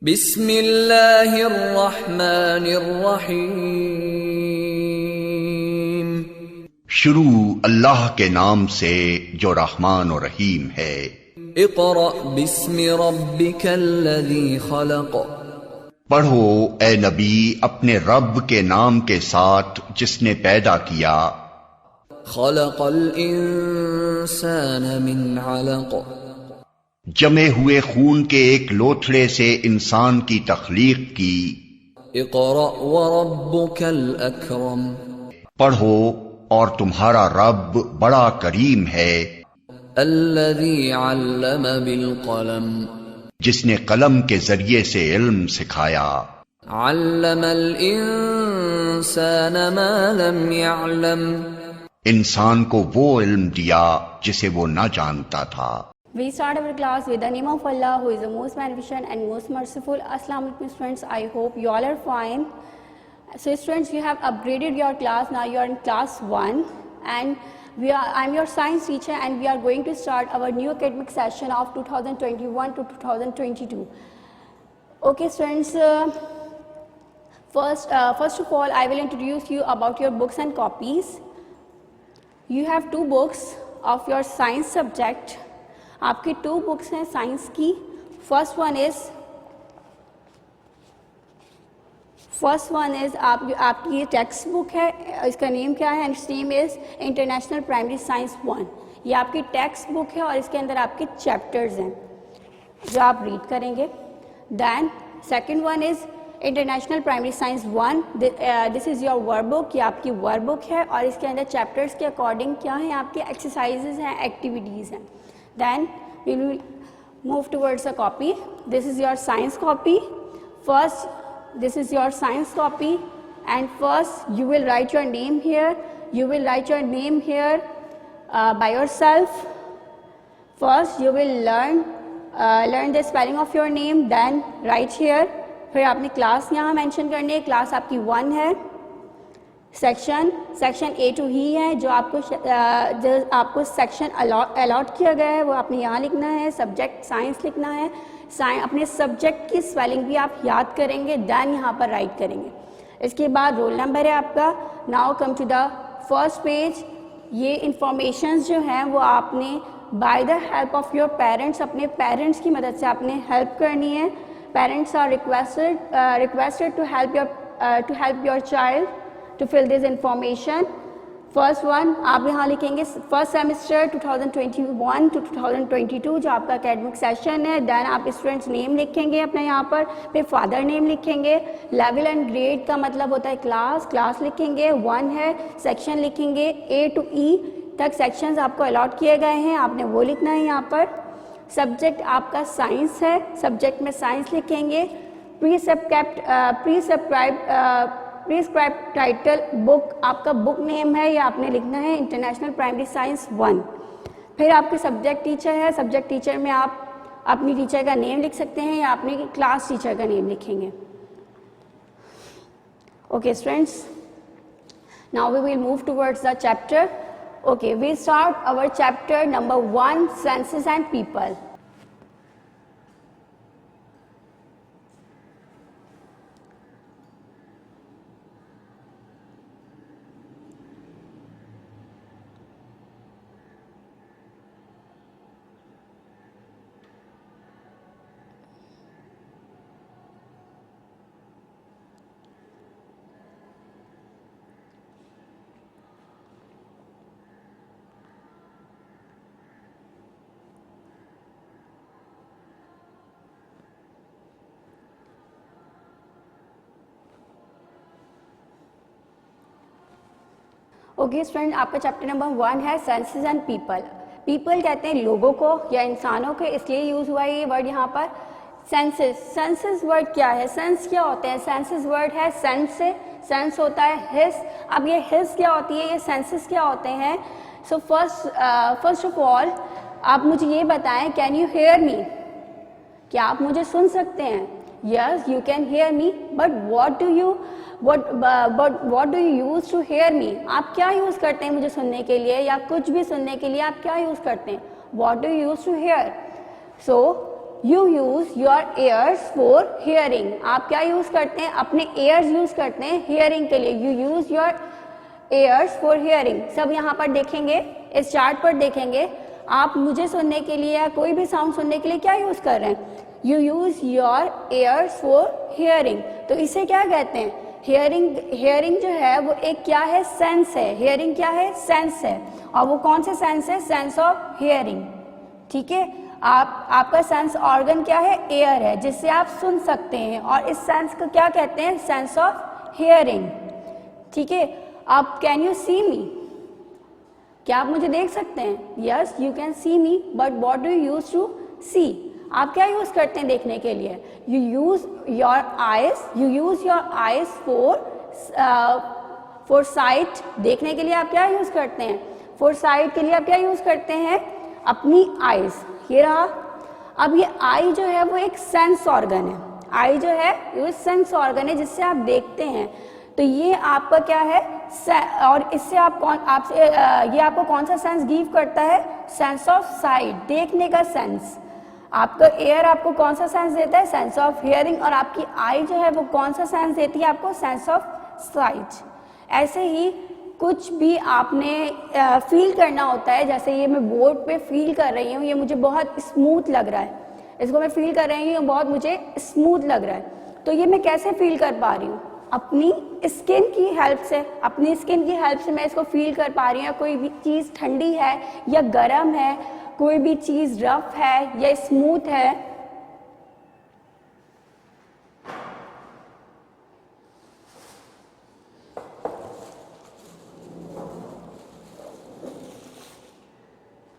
बिस्मिल्लाहिर्रहमानिर्रहीम। शुरू अल्लाह के नाम से जो रहमान और रहीम है। इक़रा बिस्मि रब्बिकल्लज़ी खलक़। पढ़ो ए नबी अपने रब के नाम के साथ जिसने पैदा किया। खलक़ल इंसान मिन अलक़। जमे हुए खून के एक लोथड़े से इंसान की तख्लीक की। इक़रा व रब्बुकल अकरम। पढ़ो और तुम्हारा रब बड़ा करीम है। अल्लज़ी अल्लम बिल क़लम। जिसने कलम के जरिए से इल्म सिखाया। अल्लमल इंसान मा लम यअलम। इंसान को वो इल्म दिया जिसे वो न जानता था। We start our class with the name of Allah, who is the most beneficent and most merciful. Assalamu alaikum students, I hope you all are fine. So students, you have upgraded your class, now you are in class 1 and I'm your science teacher and we are going to start our new academic session of 2021 to 2022. Okay students, first of all I will introduce you about your books and copies. You have 2 books of your science subject. आपकी 2 books हैं science की. First one is आपकी ये text book है. इसका name क्या है? It's name is international primary science 1. ये आपकी टेक्स्ट बुक है और इसके अंदर आपके चैप्टर्स हैं जो आप रीड करेंगे. Then second one is international primary science 1. This is your workbook. ये आपकी वर्क बुक है और इसके अंदर चैप्टर्स के अकॉर्डिंग क्या है आपके एक्सरसाइजेज हैं, एक्टिविटीज़ हैं. Then we will move towards a copy. This is your science copy. First, this is your science copy, and first you will write your name here. You will write your name here by yourself. First, you will learn the spelling of your name. Then write here. फिर आपने class यहाँ mention करनी है. Class आपकी 1 है. Section A to E है जो आपको सेक्शन अलॉट किया गया है वो आपने यहाँ लिखना है. सब्जेक्ट साइंस लिखना है. अपने सब्जेक्ट की स्पेलिंग भी आप याद करेंगे. देन यहाँ पर राइट करेंगे. इसके बाद रोल नंबर है आपका. Now come to the first page. ये इंफॉर्मेशंस जो हैं वो आपने by the help of your parents, अपने पेरेंट्स की मदद से आपने हेल्प करनी है. Parents are requested to help your child to fill this information. First one आप यहाँ लिखेंगे फर्स्ट सेमेस्टर 2021 to 2022 जो आपका एकेडमिक सेशन है. देन आप स्टूडेंट्स नेम लिखेंगे अपना यहाँ पर. फिर फादर नेम लिखेंगे. लेवल एंड ग्रेड का मतलब होता है क्लास लिखेंगे. 1 है. सेक्शन लिखेंगे. A to E तक सेक्शंस आपको अलॉट किए गए हैं, आपने वो लिखना है यहाँ पर. सब्जेक्ट आपका साइंस है. सब्जेक्ट में साइंस लिखेंगे. प्रिस्क्राइब टाइटल बुक आपका बुक नेम है, ये आपने लिखना है इंटरनेशनल प्राइमरी साइंस 1. फिर आपके सब्जेक्ट टीचर है. सब्जेक्ट टीचर में आप अपनी टीचर का नेम लिख सकते हैं या अपनी क्लास टीचर का नेम लिखेंगे. Okay students, now we will move towards the chapter. Okay, we start our chapter number 1, senses and people. Okay student, आपका चैप्टर नंबर 1 है सेंसेस एंड पीपल. पीपल कहते हैं लोगों को या इंसानों के, इसलिए यूज़ हुआ है ये वर्ड यहाँ पर. सेंसेस वर्ड क्या है? सेंस क्या होते हैं? सेंसेस वर्ड है सेंस से. सेंस होता है हिस. अब ये हिस क्या होती है, ये सेंसेस क्या होते हैं? सो फर्स्ट ऑफ ऑल आप मुझे ये बताएं, कैन यू हेयर मी? क्या आप मुझे सुन सकते हैं? Yes, you can hear me, but what do you use to hear me? आप क्या यूज़ करते हैं मुझे सुनने के लिए या कुछ भी सुनने के लिए आप क्या यूज़ करते हैं? What do you use to hear? So you use your ears for hearing। आप क्या यूज करते हैं? अपने ears यूज करते हैं hearing के लिए। You use your ears for hearing। सब यहाँ पर देखेंगे, इस चार्ट पर देखेंगे, आप मुझे सुनने के लिए या कोई भी साउंड सुनने के लिए क्या यूज कर रहे हैं? You use your ears for hearing। तो इसे क्या कहते हैं? हियरिंग जो है वो एक क्या है? सेंस है। हियरिंग क्या है? सेंस है। और वो कौन सा सेंस है? Sense of hearing. ठीक है, आपका सेंस ऑर्गन क्या है? एयर है, जिससे आप सुन सकते हैं, और इस सेंस को क्या कहते हैं? Sense of hearing. ठीक है, आप कैन यू सी मी? क्या आप मुझे देख सकते हैं? Yes, you can see me, but what do you use to see? आप क्या यूज करते हैं देखने के लिए? You use your eyes for sight. देखने के लिए आप क्या यूज करते हैं? फॉर साइट के लिए आप क्या यूज करते हैं? अपनी आईज। ये रहा। अब ये आई जो है वो एक सेंस ऑर्गन है। आई जो है वो सेंस ऑर्गन है जिससे आप देखते हैं। तो ये आपका क्या है? और इससे ये आपको कौन सा सेंस गिव करता है? सेंस ऑफ साइट, देखने का सेंस। आपका एयर आपको कौन सा सेंस देता है? Sense of hearing. और आपकी आई जो है वो कौन सा सेंस देती है आपको? Sense of site. ऐसे ही कुछ भी आपने फील करना होता है, जैसे ये मैं बोर्ड पे फील कर रही हूँ, ये मुझे बहुत स्मूथ लग रहा है, इसको मैं फील कर रही हूँ, बहुत मुझे स्मूथ लग रहा है। तो ये मैं कैसे फील कर पा रही हूँ? अपनी स्किन की हेल्प से। अपनी स्किन की हेल्प से मैं इसको फील कर पा रही हूँ। कोई भी चीज़ ठंडी है या गर्म है, कोई भी चीज़ रफ है या स्मूथ है।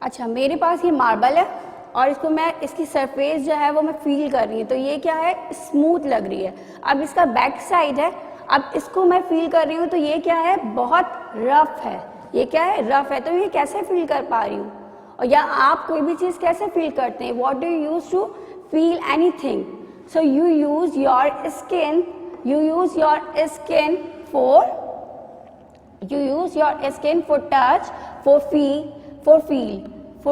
अच्छा, मेरे पास ये मार्बल है और इसको मैं, इसकी सरफेस जो है वो मैं फील कर रही हूँ, तो ये क्या है? स्मूथ लग रही है। अब इसका बैक साइड है, अब इसको मैं फील कर रही हूँ, तो ये क्या है? बहुत रफ है। ये क्या है? रफ है। तो ये कैसे फील कर पा रही हूँ? और या आप कोई भी चीज़ कैसे फील करते हैं? What do you use to feel anything? So you use your skin for touch, for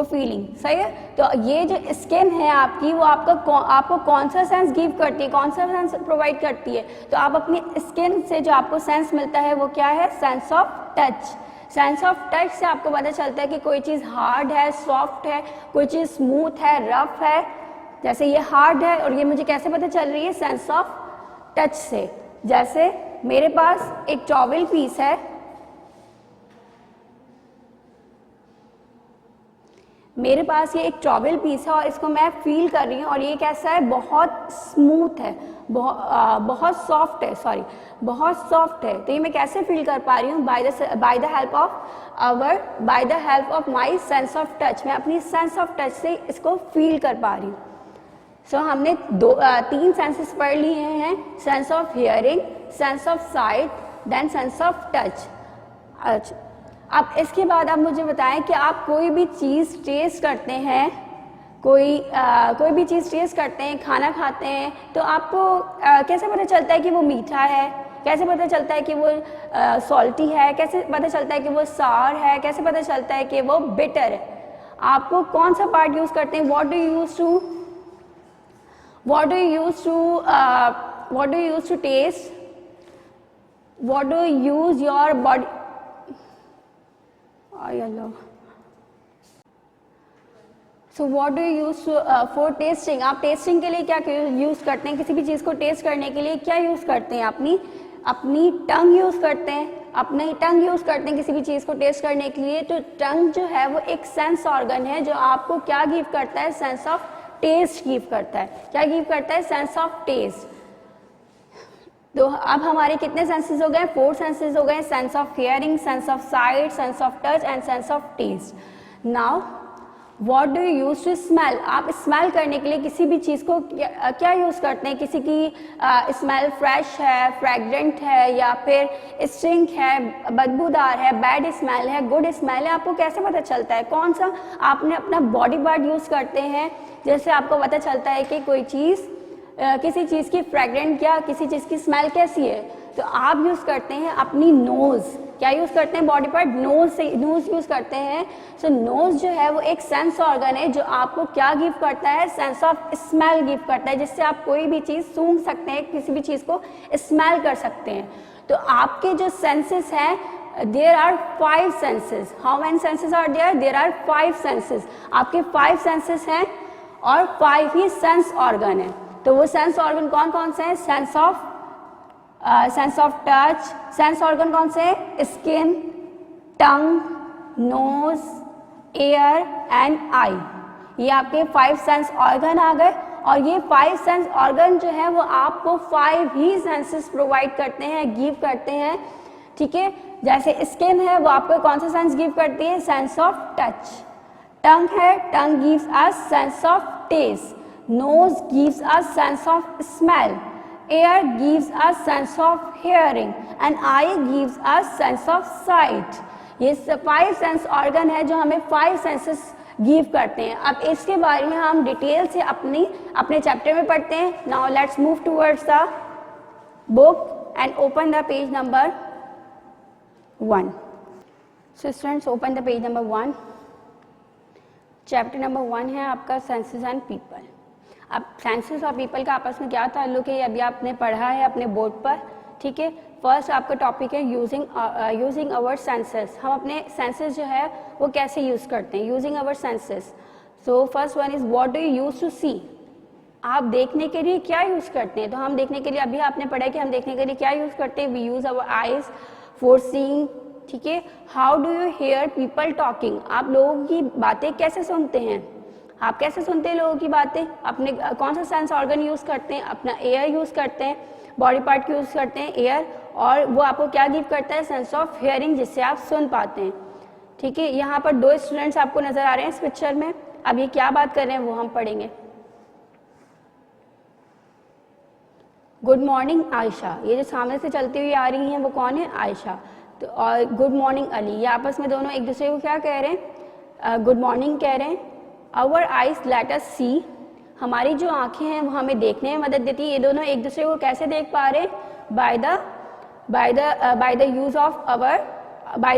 feeling. सही है। तो ये जो स्किन है आपकी, वो आपको कौन सा सेंस गिव करती है? कौन सा सेंस प्रोवाइड करती है? तो आप अपनी स्किन से जो आपको सेंस मिलता है वो क्या है? Sense of touch. Sense of touch से आपको पता चलता है कि कोई चीज़ हार्ड है, सॉफ्ट है, कोई चीज़ स्मूथ है, रफ है। जैसे ये हार्ड है, और ये मुझे कैसे पता चल रही है? सेंस ऑफ टच से। जैसे मेरे पास एक टॉवल पीस है, मेरे पास ये एक टॉवल पीस है और इसको मैं फील कर रही हूँ, और ये कैसा है? बहुत स्मूथ है, बहुत सॉफ्ट है, बहुत सॉफ्ट है। तो ये मैं कैसे फील कर पा रही हूँ? Bye the help of my sense of touch. मैं अपनी सेंस ऑफ टच से इसको फील कर पा रही हूँ। सो हमने 3 सेंसेस पढ़ लिए हैं, sense of hearing, sense of sight, then sense of touch. अच्छा, अब इसके बाद आप मुझे बताएं कि आप कोई भी चीज़ टेस्ट करते हैं, कोई भी चीज़ टेस्ट करते हैं, खाना खाते हैं, तो आपको कैसे पता चलता है कि वो मीठा है? कैसे पता चलता है कि वो सॉल्टी है? कैसे पता चलता है कि वो सार है? कैसे पता चलता है कि वो बिटर है? आपको कौन सा पार्ट यूज़ करते हैं? What do you use to taste? What do use your body? So what do use for tasting? आप टेस्टिंग के लिए क्या यूज़ करते हैं? किसी भी चीज़ को टेस्ट करने के लिए क्या यूज़ करते हैं? अपनी टंग यूज़ करते हैं। किसी भी चीज़ को टेस्ट करने के लिए। तो टंग जो है वो एक सेंस ऑर्गन है जो आपको क्या गिव करता है? सेंस ऑफ टेस्ट गिव करता है। क्या गिव करता है? Sense of taste. तो अब हमारे कितने सेंसेस हो गए? 4 सेंसेस हो गए। Sense of hearing, sense of sight, sense of touch and sense of taste. Now what do you use to smell? आप स्मेल करने के लिए किसी भी चीज़ को क्या यूज़ करते हैं? किसी की स्मेल फ्रेश है, फ्रेगरेंट है, या फिर स्टिंक है, बदबूदार है, बैड स्मेल है, गुड स्मेल है, आपको कैसे पता चलता है? कौन सा आपने अपना बॉडी पार्ट यूज़ करते हैं जैसे आपको पता चलता है कि कोई चीज़, किसी चीज़ की फ्रेगरेंट या किसी चीज़ की स्मेल कैसी है? तो आप यूज़ करते हैं अपनी नोज़, क्या यूज़ करते हैं बॉडी पार्ट, नोज से, नोज यूज़ करते हैं। सो नोज जो है वो एक सेंस ऑर्गन है जो आपको क्या गिव करता है, सेंस ऑफ स्मेल गिव करता है, जिससे आप कोई भी चीज़ सूंघ सकते हैं, किसी भी चीज़ को स्मेल कर सकते हैं। तो आपके जो सेंसेस हैं, there are 5 senses. How many senses are there? There are 5 senses. आपके 5 senses हैं और 5 ही सेंस ऑर्गन है। तो वो सेंस ऑर्गन कौन कौन से हैं? Sense of touch, sense organ कौन से हैं? Skin, tongue, nose, ear and eye. ये आपके 5 सेंस ऑर्गन आ गए और ये 5 सेंस ऑर्गन जो है वो आपको 5 ही सेंसेस प्रोवाइड करते हैं, गिव करते हैं, ठीक है। जैसे स्किन है वो आपको कौन सा सेंस गिव करती है? Sense of touch. टंग है, tongue gives us sense of taste. Nose gives us sense of smell. Ear gives us sense of hearing and eye gives us sense of sight. ये 5 sense organ है जो हमें 5 senses give करते हैं। अब इसके बारे में हम डिटेल से अपने चैप्टर में पढ़ते हैं। Now let's move towards the book and open the page number 1. So students, open the page number 1. Chapter number 1 है आपका सेंसेस एंड पीपल। अब सेंसेस और पीपल का आपस में क्या ताल्लुक है, ये अभी आपने पढ़ा है अपने बोर्ड पर, ठीक है। फर्स्ट आपका टॉपिक है यूजिंग आवर सेंसेस। हम अपने सेंसेस जो है वो कैसे यूज़ करते हैं, using our senses. So first one is what do you use to see. आप देखने के लिए क्या यूज़ करते हैं? तो हम देखने के लिए, अभी आपने पढ़ा है कि हम देखने के लिए क्या यूज़ करते हैं, we use our eyes for seeing, ठीक है। How do you hear people talking. आप लोगों की बातें कैसे सुनते हैं? आप कैसे सुनते हैं लोगों की बातें? अपने कौन सा सेंस ऑर्गन यूज़ करते हैं? अपना एयर यूज़ करते हैं, बॉडी पार्ट यूज़ करते हैं एयर, और वो आपको क्या गिव करता है? सेंस ऑफ हियरिंग, जिससे आप सुन पाते हैं, ठीक है। यहाँ पर 2 स्टूडेंट्स आपको नजर आ रहे हैं इस पिक्चर में। अब ये क्या बात कर रहे हैं वो हम पढ़ेंगे। Good morning Ayesha. ये जो सामने से चलती हुई आ रही हैं वो कौन है? आयशा। तो और गुड मॉर्निंग अली। ये आपस में दोनों एक दूसरे को क्या कह रहे हैं? गुड मॉर्निंग कह रहे हैं। आवर आइज लेट अस सी। हमारी जो आंखें हैं वो हमें देखने में मदद देती है। ये दोनों एक दूसरे को कैसे देख पा रहे हैं? Bye the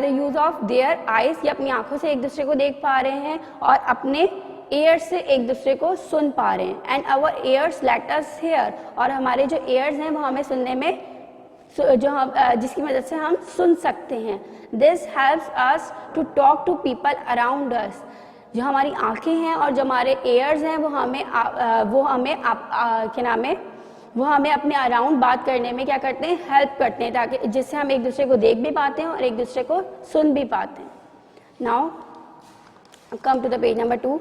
use of their eyes. ये अपनी आंखों से एक दूसरे को देख पा रहे हैं और अपने एयर से एक दूसरे को सुन पा रहे हैं। And our ears let us hear. और हमारे जो एयर्स हैं वो हमें सुनने में, जो हम जिसकी मदद से हम सुन सकते हैं। This helps us to talk to people around us. जो हमारी आंखें हैं और जो हमारे एयर्स हैं वो हमें अपने अराउंड बात करने में क्या करते हैं? हेल्प करते हैं, ताकि जिससे हम एक दूसरे को देख भी पाते हैं और एक दूसरे को सुन भी पाते हैं। Now come to the page number 2.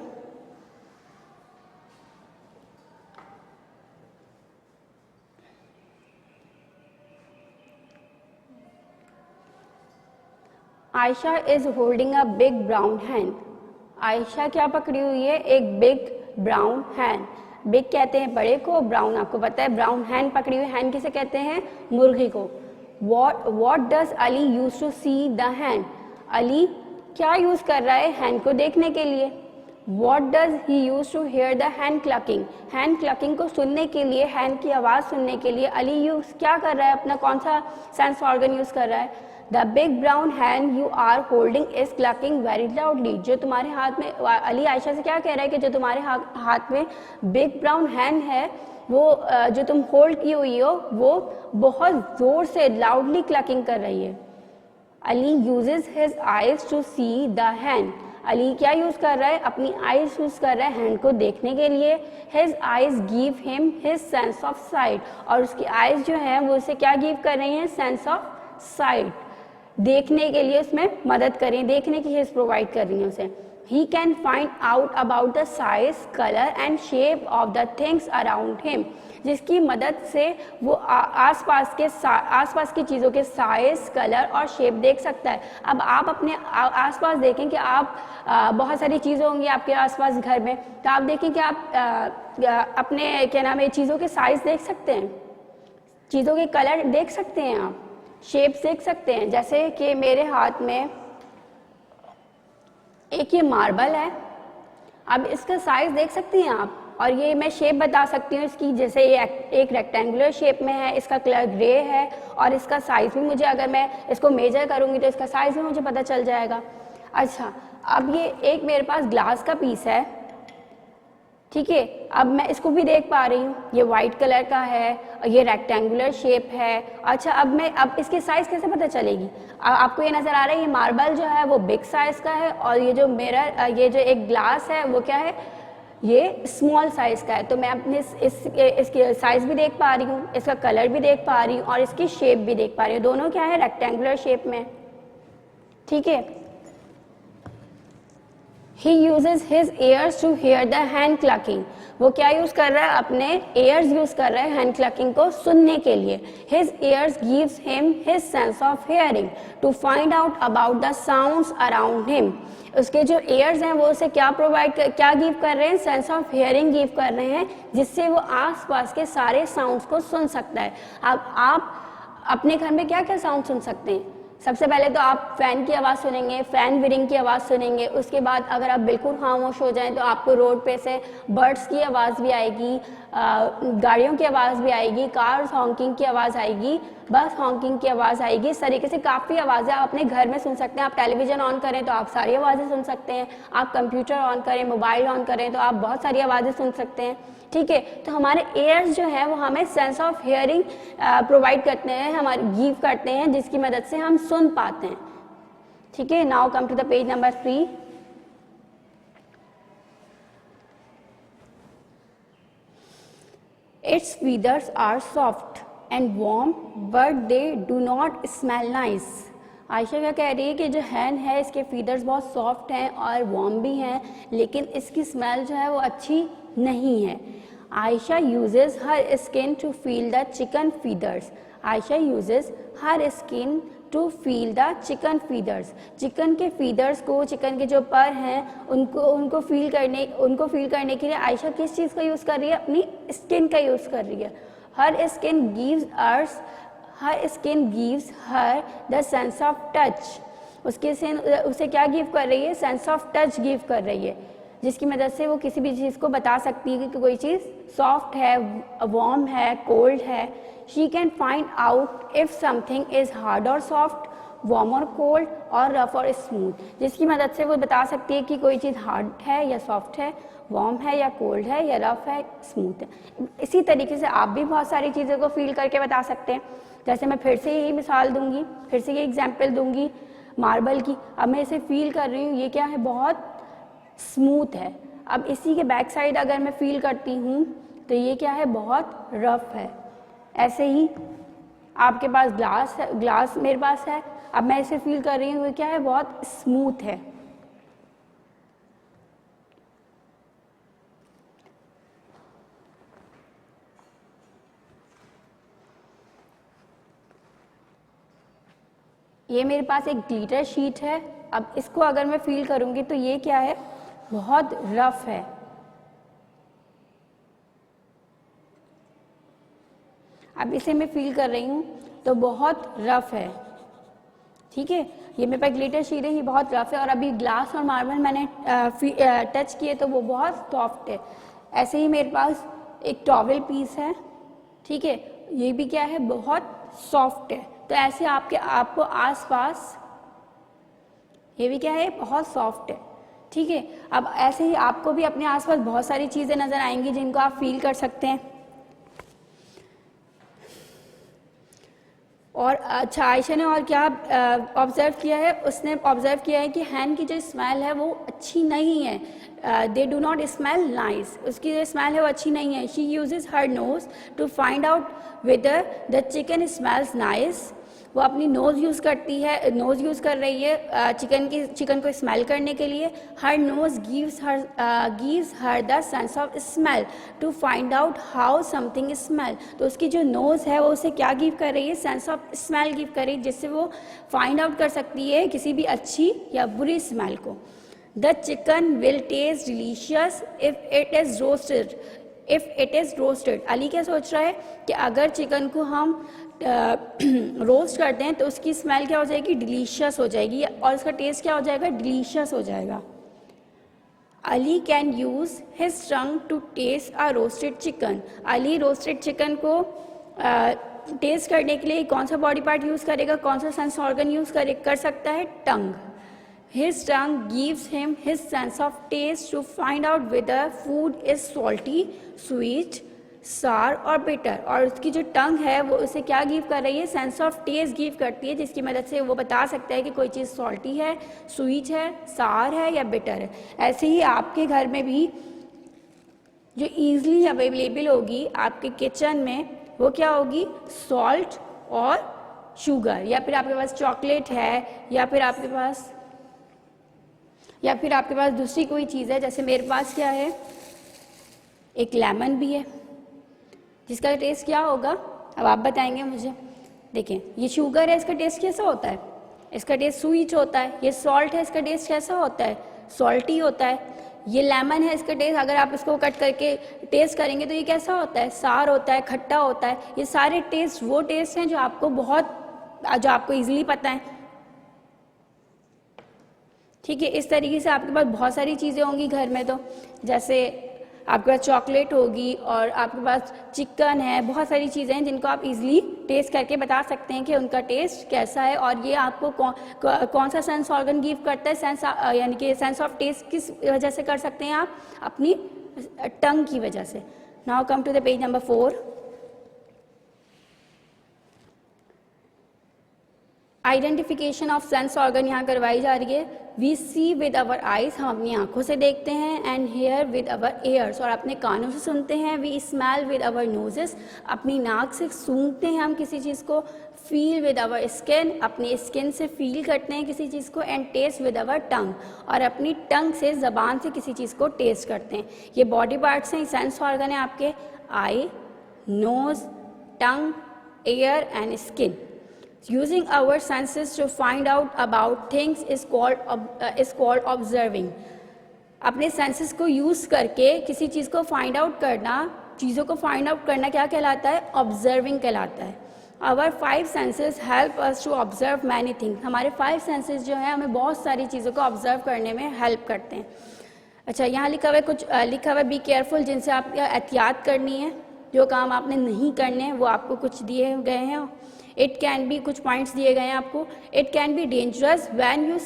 Ayesha is holding a big brown hen. Ayesha क्या पकड़ी हुई है? एक बिग ब्राउन हैंड। बिग कहते हैं बड़े को, ब्राउन आपको पता है, ब्राउन हैंड पकड़ी हुई। हैंड किसे कहते हैं? मुर्गी को। What does Ali use to see the hen. Ali क्या यूज कर रहा है? हैंड को देखने के लिए। What does he use to hear the hand clucking। Hand clucking को सुनने के लिए, हैंड की आवाज़ सुनने के लिए अली यूज क्या कर रहा है? अपना कौन सा सेंस ऑर्गन यूज कर रहा है? The big brown hand you are holding is clucking very loudly. जो तुम्हारे हाथ में, अली आयशा से क्या कह रहा है कि जो तुम्हारे हाथ में बिग ब्राउन हैंड है वो जो तुम होल्ड की हुई हो वो बहुत जोर से लाउडली क्लकिंग कर रही है। Ali uses his eyes to see the hen. Ali क्या यूज कर रहा है? अपनी आइज यूज कर रहा है हैंड को देखने के लिए। His eyes give him his sense of site. और उसकी आइज जो है वो उसे क्या गिव कर रही हैं? Sense of site. देखने के लिए उसमें मदद कर रही है, देखने की हिज प्रोवाइड कर रही है उसे। He can find out about the size, colour and shape of the things around him. जिसकी मदद से वो आसपास की चीज़ों के साइज, कलर और शेप देख सकता है। अब आप अपने आसपास देखें कि आप बहुत सारी चीज़ें होंगी आपके आसपास घर में, तो आप देखें कि आप अपने क्या नाम है चीज़ों के साइज देख सकते हैं, चीज़ों के कलर देख सकते हैं, आप शेप्स देख सकते हैं। जैसे कि मेरे हाथ में एक ये मार्बल है, अब इसका साइज देख सकती हैं आप। और ये मैं शेप बता सकती हूँ इसकी, जैसे ये एक रेक्टेंगुलर शेप में है, इसका कलर ग्रे है और इसका साइज़ भी मुझे, अगर मैं इसको मेजर करूँगी तो इसका साइज़ भी मुझे पता चल जाएगा। अच्छा, अब ये एक मेरे पास ग्लास का पीस है, ठीक है, अब मैं इसको भी देख पा रही हूँ, ये वाइट कलर का है और ये रेक्टेंगुलर शेप है। अच्छा, अब इसकी साइज़ कैसे पता चलेगी? आपको ये नज़र आ रहा है, ये मार्बल जो है वो बिग साइज़ का है और ये जो मिरर, ये जो एक ग्लास है वो क्या है, ये स्मॉल साइज़ का है। तो मैं अपने इसकी साइज़ भी देख पा रही हूँ, इसका कलर भी देख पा रही हूँ और इसकी शेप भी देख पा रही हूँ। दोनों क्या है, रेक्टेंगुलर शेप में, ठीक है। He uses his ears to hear the hand clucking. वो क्या यूज कर रहा है, अपने ears यूज कर रहा है hand clucking को सुनने के लिए। His ears gives him his sense of hearing to find out about the sounds around him. उसके जो ears हैं वो उसे क्या क्या गिव कर रहे हैं, सेंस ऑफ हियरिंग गिव कर रहे हैं, जिससे वो आसपास के सारे साउंड्स को सुन सकता है। अब आप अपने घर में क्या क्या साउंड सुन सकते हैं? सबसे पहले तो आप फैन की आवाज़ सुनेंगे, फैन व्हिरिंग की आवाज़ सुनेंगे। उसके बाद अगर आप बिल्कुल खामोश हो जाएं तो आपको रोड पे से बर्ड्स की आवाज़ भी आएगी, गाड़ियों की आवाज़ भी आएगी, कार हॉन्किंग की आवाज़ आएगी, बस हॉन्किंग की आवाज़ आएगी। इस तरीके से काफ़ी आवाज़ें आप अपने घर में सुन सकते हैं। आप टेलीविज़न ऑन करें तो आप सारी आवाज़ें सुन सकते हैं, आप कंप्यूटर ऑन करें, मोबाइल ऑन करें तो आप बहुत सारी आवाज़ें सुन सकते हैं, ठीक है। तो हमारे एयर्स जो है वो हमें सेंस ऑफ हियरिंग प्रोवाइड करते हैं, हमारे गिव करते हैं, जिसकी मदद से हम सुन पाते हैं, ठीक है। Now come to the page number 3। Its feathers are soft and warm but they do not smell nice. Ayesha क्या कह रही है कि जो हैन है इसके फीदर्स बहुत सॉफ्ट हैं और वार्म भी हैं, लेकिन इसकी स्मेल जो है वो अच्छी नहीं है। Ayesha uses her skin to feel the chicken feathers. Ayesha uses her skin to feel the chicken feathers. Chicken के फीदर्स को, चिकन के जो पर हैं उनको फील करने के लिए आयशा किस चीज़ का यूज़ कर रही है? अपनी स्किन का यूज़ कर रही है। Her skin gives her the sense of touch. उसे क्या गिव कर रही है? सेंस ऑफ टच गिव कर रही है, जिसकी मदद से वो किसी भी चीज़ को बता सकती है कि कोई चीज़ सॉफ्ट है, वार्म है, कोल्ड है। She can find out if something is hard और सॉफ्ट, वार्म और कोल्ड और रफ और स्मूथ, जिसकी मदद से वो बता सकती है कि कोई चीज़ हार्ड है या सॉफ्ट है, वार्म है या कोल्ड है, या रफ है, स्मूथ है। इसी तरीके से आप भी बहुत सारी चीज़ों को फील करके बता सकते हैं। जैसे मैं फिर से यही मिसाल दूंगी, फिर से ये एग्जाम्पल दूंगी मार्बल की। अब मैं इसे फील कर रही हूँ, ये क्या है? बहुत स्मूथ है। अब इसी के बैक साइड अगर मैं फील करती हूँ तो ये क्या है? बहुत रफ है। ऐसे ही आपके पास ग्लास मेरे पास है, अब मैं इसे फील कर रही हूँ, ये क्या है? बहुत स्मूथ है। ये मेरे पास एक ग्लिटर शीट है, अब इसको अगर मैं फील करूंगी तो ये क्या है? बहुत रफ है। अब इसे मैं फील कर रही हूँ तो बहुत रफ है, ठीक है। ये मेरे पास ग्लिटर शीट है, ये बहुत रफ है। और अभी ग्लास और मार्बल मैंने टच किए तो वो बहुत सॉफ्ट है। ऐसे ही मेरे पास एक टॉवल पीस है, ठीक है, ये भी क्या है? बहुत सॉफ्ट है। तो ऐसे आपको आसपास ये भी क्या है? बहुत सॉफ्ट है, ठीक है। अब ऐसे ही आपको भी अपने आसपास बहुत सारी चीज़ें नज़र आएंगी जिनको आप फील कर सकते हैं। और अच्छा, आयशा ने और क्या ऑब्जर्व किया है? उसने ऑब्जर्व किया है कि हैन की जो स्मेल है वो अच्छी नहीं है। They do not smell nice. उसकी जो स्मेल है वो अच्छी नहीं है। She uses her nose to find out whether the chicken smells nice. वो अपनी नोज़ यूज़ करती है, नोज़ यूज़ कर रही है चिकन को स्मेल करने के लिए। Her nose gives her the sense of smell to find out how something smell. तो उसकी जो नोज़ है वो उसे क्या गिव कर रही है? सेंस ऑफ स्मेल गिव कर रही है, जिससे वो फाइंड आउट कर सकती है किसी भी अच्छी या बुरी स्मेल को। The chicken will taste delicious if it is roasted. Ali क्या सोच रहा है कि अगर चिकन को हम रोस्ट करते हैं तो उसकी स्मेल क्या हो जाएगी? डिलीशियस हो जाएगी, और उसका टेस्ट क्या हो जाएगा? डिलीशियस हो जाएगा। Ali can use his tongue to taste a roasted chicken. Ali roasted chicken को टेस्ट करने के लिए कौन सा बॉडी पार्ट यूज़ करेगा, कौन सा सेंस ऑर्गन यूज़ कर सकता है, tongue. His tongue gives him his sense of taste to find out whether food is salty, sweet, sour और बिटर। और उसकी जो टंग है वो उसे क्या गिव कर रही है, सेंस ऑफ टेस्ट गिव करती है, जिसकी मदद से वो बता सकता है कि कोई चीज़ सॉल्टी है, स्वीट है, सार है या बिटर है। ऐसे ही आपके घर में भी जो ईजिली अवेलेबल होगी आपके किचन में वो क्या होगी, सॉल्ट और शुगर, या फिर आपके पास चॉकलेट है, या फिर आपके पास दूसरी कोई चीज़ है। जैसे मेरे पास क्या है, एक लेमन भी है जिसका टेस्ट क्या होगा, अब आप बताएंगे मुझे। देखें, ये शुगर है, इसका टेस्ट कैसा होता है, इसका टेस्ट स्वीट होता है। ये सॉल्ट है, इसका टेस्ट कैसा होता है, सॉल्टी होता है। ये लेमन है, इसका टेस्ट अगर आप इसको कट करके टेस्ट करेंगे तो ये कैसा होता है, सार होता है, खट्टा होता है। ये सारे टेस्ट वो टेस्ट हैं जो आपको ईजिली पता है। ठीक है, इस तरीके से आपके पास बहुत सारी चीज़ें होंगी घर में, तो जैसे आपके पास चॉकलेट होगी और आपके पास चिकन है, बहुत सारी चीज़ें हैं जिनको आप इजीली टेस्ट करके बता सकते हैं कि उनका टेस्ट कैसा है। और ये आपको कौन सा सेंस ऑर्गन गिव करता है, यानी कि सेंस ऑफ टेस्ट किस वजह से कर सकते हैं आप, अपनी टंग की वजह से। Now come to the page number 4। Identification of sense organ यहाँ करवाई जा रही है। We see with our eyes, हम अपनी आंखों से देखते हैं, and hear with our ears, और अपने कानों से सुनते हैं। We smell with our noses, अपनी नाक से सूंघते हैं हम किसी चीज़ को। फील विद अवर स्किन, अपनी स्किन से फील करते हैं किसी चीज़ को। एंड टेस्ट विद अवर टंग, और अपनी टंग से, ज़बान से किसी चीज़ को टेस्ट करते हैं। ये बॉडी पार्ट्स हैं, सेंस ऑर्गन है आपके, eye, nose, tongue, ear and skin. Using our senses to find out about things is called observing. अपने सेंसेस को यूज़ करके किसी चीज़ को फाइंड आउट करना, चीज़ों को फाइंड आउट करना क्या कहलाता है, ऑब्जर्विंग कहलाता है। Our 5 senses help us to observe many things. हमारे 5 सेंसेस जो हैं हमें बहुत सारी चीज़ों को ऑब्जर्व करने में हेल्प करते हैं। अच्छा, यहाँ लिखा हुआ है बी केयरफुल, जिनसे आप एहतियात करनी है, जो काम आपने नहीं करने हैं वो आपको कुछ दिए गए हैं। इट कैन बी, कुछ पॉइंट्स दिए गए हैं आपको। It can be dangerous when you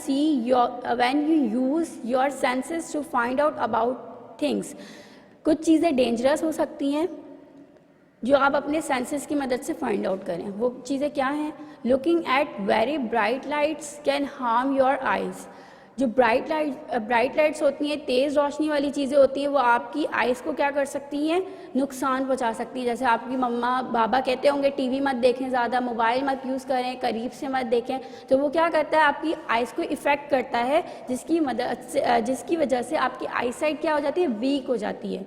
use your senses to find out about things. कुछ चीज़ें डेंजरस हो सकती हैं जो आप अपने सेंसेस की मदद से फाइंड आउट करें। वो चीज़ें क्या हैं, looking at very bright lights can harm your eyes. जो ब्राइट लाइट्स होती हैं, तेज़ रोशनी वाली चीज़ें होती हैं, वो आपकी आइज़ को क्या कर सकती हैं, नुकसान पहुंचा सकती हैं। जैसे आपकी मम्मा बाबा कहते होंगे टीवी मत देखें ज़्यादा, मोबाइल मत यूज़ करें, करीब से मत देखें, तो वो क्या करता है, आपकी आइज़ को इफ़ेक्ट करता है, जिसकी वजह से आपकी आई साइट क्या हो जाती है, वीक हो जाती है।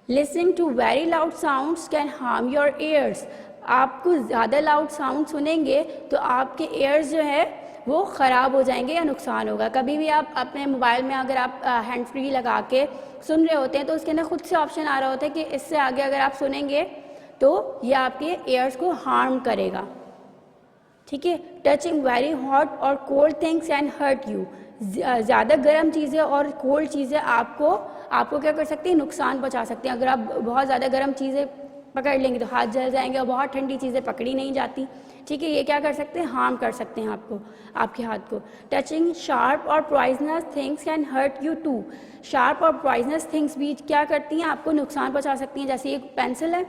Listening to very loud sounds can harm your ears. आपको ज़्यादा लाउड साउंड सुनेंगे तो आपके ईयर्स जो है वो ख़राब हो जाएंगे या नुकसान होगा। कभी भी आप अपने मोबाइल में अगर आप हैंड फ्री लगा के सुन रहे होते हैं तो उसके अंदर खुद से ऑप्शन आ रहा होता है कि इससे आगे अगर आप सुनेंगे तो ये आपके ईयर्स को हार्म करेगा। ठीक है, टचिंग वेरी हॉट और cold things can hurt you. ज़्यादा गर्म चीज़ें और कोल्ड चीज़ें आपको क्या कर सकती है, नुकसान पहुंचा सकती हैं। अगर आप बहुत ज़्यादा गर्म चीज़ें पकड़ लेंगे तो हाथ जल जाएंगे, और बहुत ठंडी चीज़ें पकड़ी नहीं जाती। ठीक है, ये क्या कर सकते हैं, हार्म कर सकते हैं आपके हाथ को। टचिंग शार्प और poisonous things can hurt you too. Sharp और पॉइजनस थिंग्स भी क्या करती हैं, आपको नुकसान पहुंचा सकती हैं। जैसे एक पेंसिल है,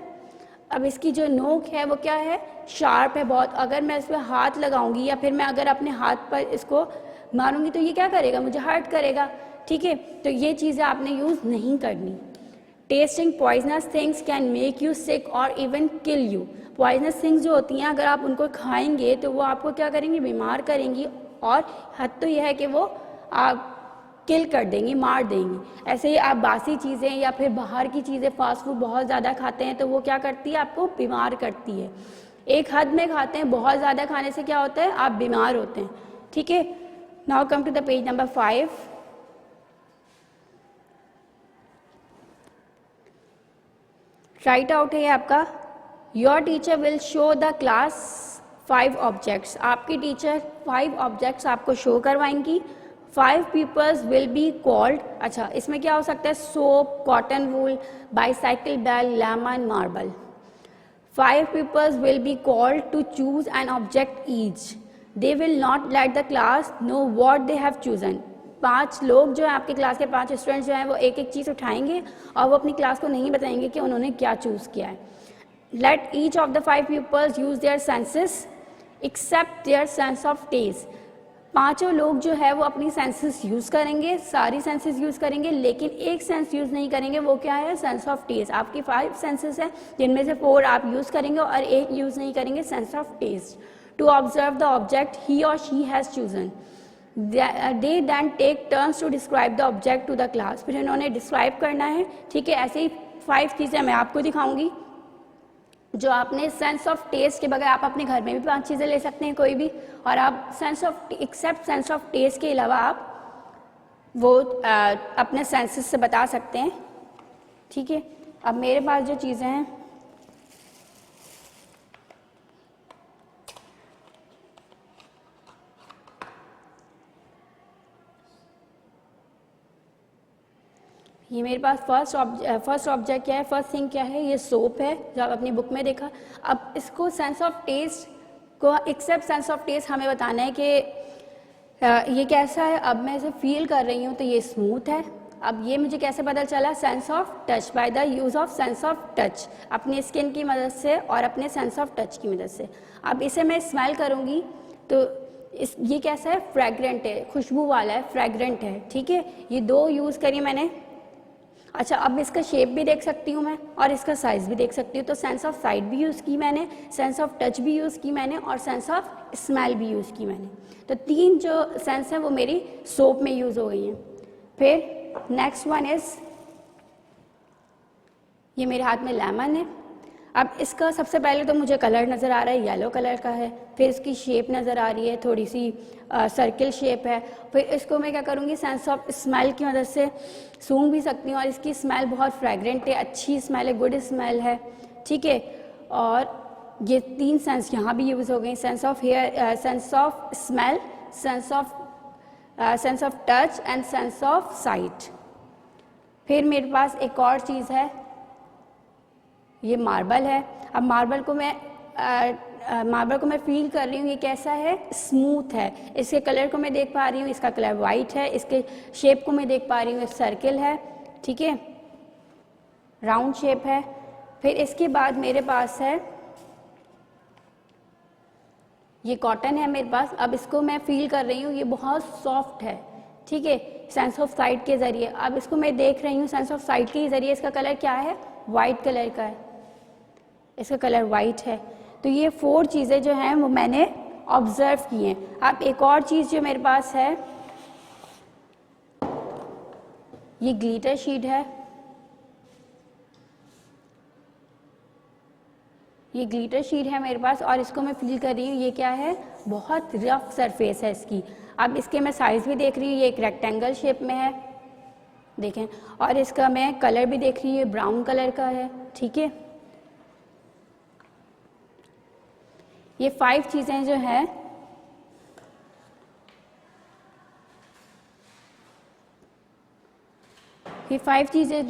अब इसकी जो नोक है वो क्या है, शार्प है बहुत। अगर मैं इस पर हाथ लगाऊंगी या फिर मैं अगर अपने हाथ पर इसको मारूंगी तो ये क्या करेगा, मुझे हर्ट करेगा। ठीक है, तो ये चीज़ें आपने यूज़ नहीं करनी। Tasting poisonous things can make you sick और even kill you. Poisonous things जो होती हैं अगर आप उनको खाएंगे तो वो आपको क्या करेंगी, बीमार करेंगी, और हद तो यह है कि वो आप किल कर देंगी, मार देंगी। ऐसे ही आप बासी चीज़ें या फिर बाहर की चीज़ें, फास्ट फूड बहुत ज़्यादा खाते हैं तो वो क्या करती है, आपको बीमार करती है। एक हद में खाते हैं, बहुत ज़्यादा खाने से क्या होता है, आप बीमार होते हैं। ठीक है, now come to the page number 5। Write out है आपका, your teacher will show the class 5 objects. आपकी टीचर 5 ऑब्जेक्ट्स आपको शो करवाएंगी। 5 पीपल्स विल बी कॉल्ड, अच्छा इसमें क्या हो सकता है, soap, cotton wool, bicycle bell, lemon, marble. 5 pupils will be called to choose an object each. They will not let the class know what they have chosen. 5 लोग जो है आपके क्लास के 5 स्टूडेंट्स जो हैं वो एक एक चीज़ उठाएंगे और वो अपनी क्लास को नहीं बताएंगे कि उन्होंने क्या चूज़ किया है। Let each of the 5 pupils use their senses except their sense of taste. 5 लोग जो है वो अपनी सेंसेस यूज़ करेंगे, सारी सेंसेस यूज़ करेंगे, लेकिन एक सेंस यूज़ नहीं करेंगे, वो क्या है, सेंस ऑफ टेस्ट। आपकी 5 सेंसेस हैं जिनमें से 4 आप यूज़ करेंगे और एक यूज़ नहीं करेंगे, sense of taste. To observe the object he और she has chosen, they then take turns to describe the object to the class. फिर इन्होंने डिस्क्राइब करना है, ठीक है। ऐसे ही 5 चीज़ें मैं आपको दिखाऊंगी जो आपने सेंस ऑफ टेस्ट के बगैर, आप अपने घर में भी 5 चीज़ें ले सकते हैं कोई भी, और आप sense of except sense of taste के अलावा आप वो अपने सेंसेस से बता सकते हैं, ठीक है। अब मेरे पास जो चीज़ें हैं, ये मेरे पास फर्स्ट ऑब्जेक्ट क्या है, फर्स्ट थिंग क्या है, ये सोप है जो आप अपनी बुक में देखा। अब इसको सेंस ऑफ टेस्ट को, एक्सेप्ट सेंस ऑफ टेस्ट हमें बताना है कि ये कैसा है। अब मैं इसे फील कर रही हूँ तो ये स्मूथ है। अब ये मुझे कैसे पता चला, sense of touch, by the use of sense of touch, अपनी स्किन की मदद से और अपने सेंस ऑफ टच की मदद से। अब इसे मैं स्मेल करूँगी तो ये कैसा है, फ्रेगरेंट है, खुशबू वाला है, फ्रेगरेंट है, ठीक है। ये 2 यूज़ करिए मैंने। अच्छा, अब इसका शेप भी देख सकती हूँ मैं और इसका साइज़ भी देख सकती हूँ, तो सेंस ऑफ साइट भी यूज़ की मैंने, सेंस ऑफ टच भी यूज़ की मैंने और सेंस ऑफ स्मेल भी यूज़ की मैंने। तो 3 जो सेंस हैं वो मेरी सोप में यूज़ हो गई हैं। फिर नेक्स्ट वन इज़, ये मेरे हाथ में लेमन है। अब इसका सबसे पहले तो मुझे कलर नज़र आ रहा है, येलो कलर का है। फिर इसकी शेप नज़र आ रही है, थोड़ी सी सर्किल शेप है। फिर इसको मैं क्या करूँगी, सेंस ऑफ स्मेल की मदद से सूंघ भी सकती हूँ और इसकी स्मेल बहुत फ्रेगरेंट है, अच्छी स्मेल है, गुड स्मेल है, ठीक है। और ये 3 सेंस यहाँ भी यूज़ हो गई, sense of hear, sense of smell, sense of touch and sense of sight. फिर मेरे पास एक और चीज़ है, ये मार्बल है। अब मार्बल को मैं फील कर रही हूँ, ये कैसा है, स्मूथ है। इसके कलर को मैं देख पा रही हूँ, इसका कलर वाइट है। इसके शेप को मैं देख पा रही हूँ, एक सर्किल है, ठीक है, राउंड शेप है। फिर इसके बाद मेरे पास है, ये कॉटन है मेरे पास। अब इसको मैं फील कर रही हूँ, ये बहुत सॉफ्ट है, ठीक है, सेंस ऑफ साइट के ज़रिए। अब इसको मैं देख रही हूँ सेंस ऑफ साइट के ज़रिए, इसका कलर क्या है, वाइट कलर का है, इसका कलर वाइट है। तो ये 4 चीज़ें जो हैं वो मैंने ऑब्जर्व की हैं। अब एक और चीज़ जो मेरे पास है, ये ग्लिटर शीट है। ये ग्लिटर शीट है मेरे पास और इसको मैं फील कर रही हूँ, ये क्या है, बहुत रफ सरफेस है इसकी। अब इसके मैं साइज़ भी देख रही हूँ, ये एक रेक्टेंगल शेप में है, देखें। और इसका मैं कलर भी देख रही हूँ, ब्राउन कलर का है, ठीक है। ये 5 चीज़ें जो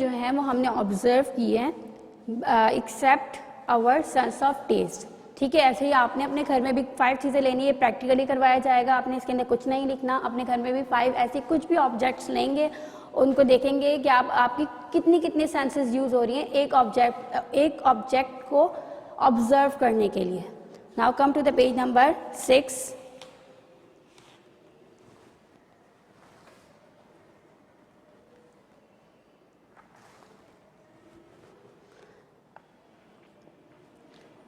हैं वो हमने ऑब्जर्व की हैं, except our sense of taste, ठीक है। ऐसे ही आपने अपने घर में भी 5 चीज़ें लेनी है, प्रैक्टिकली करवाया जाएगा। आपने इसके अंदर कुछ नहीं लिखना, अपने घर में भी 5 ऐसे कुछ भी ऑब्जेक्ट्स लेंगे, उनको देखेंगे कि आपकी कितनी सेंसेस यूज़ हो रही हैं एक ऑब्जेक्ट को ऑब्जर्व करने के लिए। Now come to the page number 6।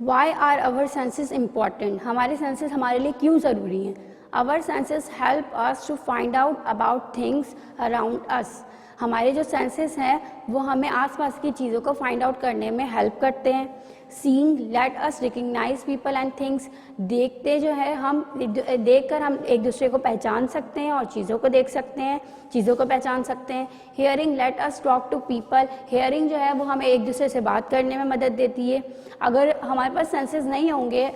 Why are our senses important? हमारे सेंसेस हमारे लिए क्यों ज़रूरी हैं? Our senses help us to find out about things around us. हमारे जो सेंसेस हैं वो हमें आसपास की चीज़ों को फाइंड आउट करने में हेल्प करते हैं। Seeing let us recognize people and things. देखते जो है हम, देखकर हम एक दूसरे को पहचान सकते हैं और चीज़ों को देख सकते हैं, चीज़ों को पहचान सकते हैं। Hearing let us talk to people. Hearing जो है वो हमें एक दूसरे से बात करने में मदद देती है। अगर हमारे पास सेंसेस नहीं होंगे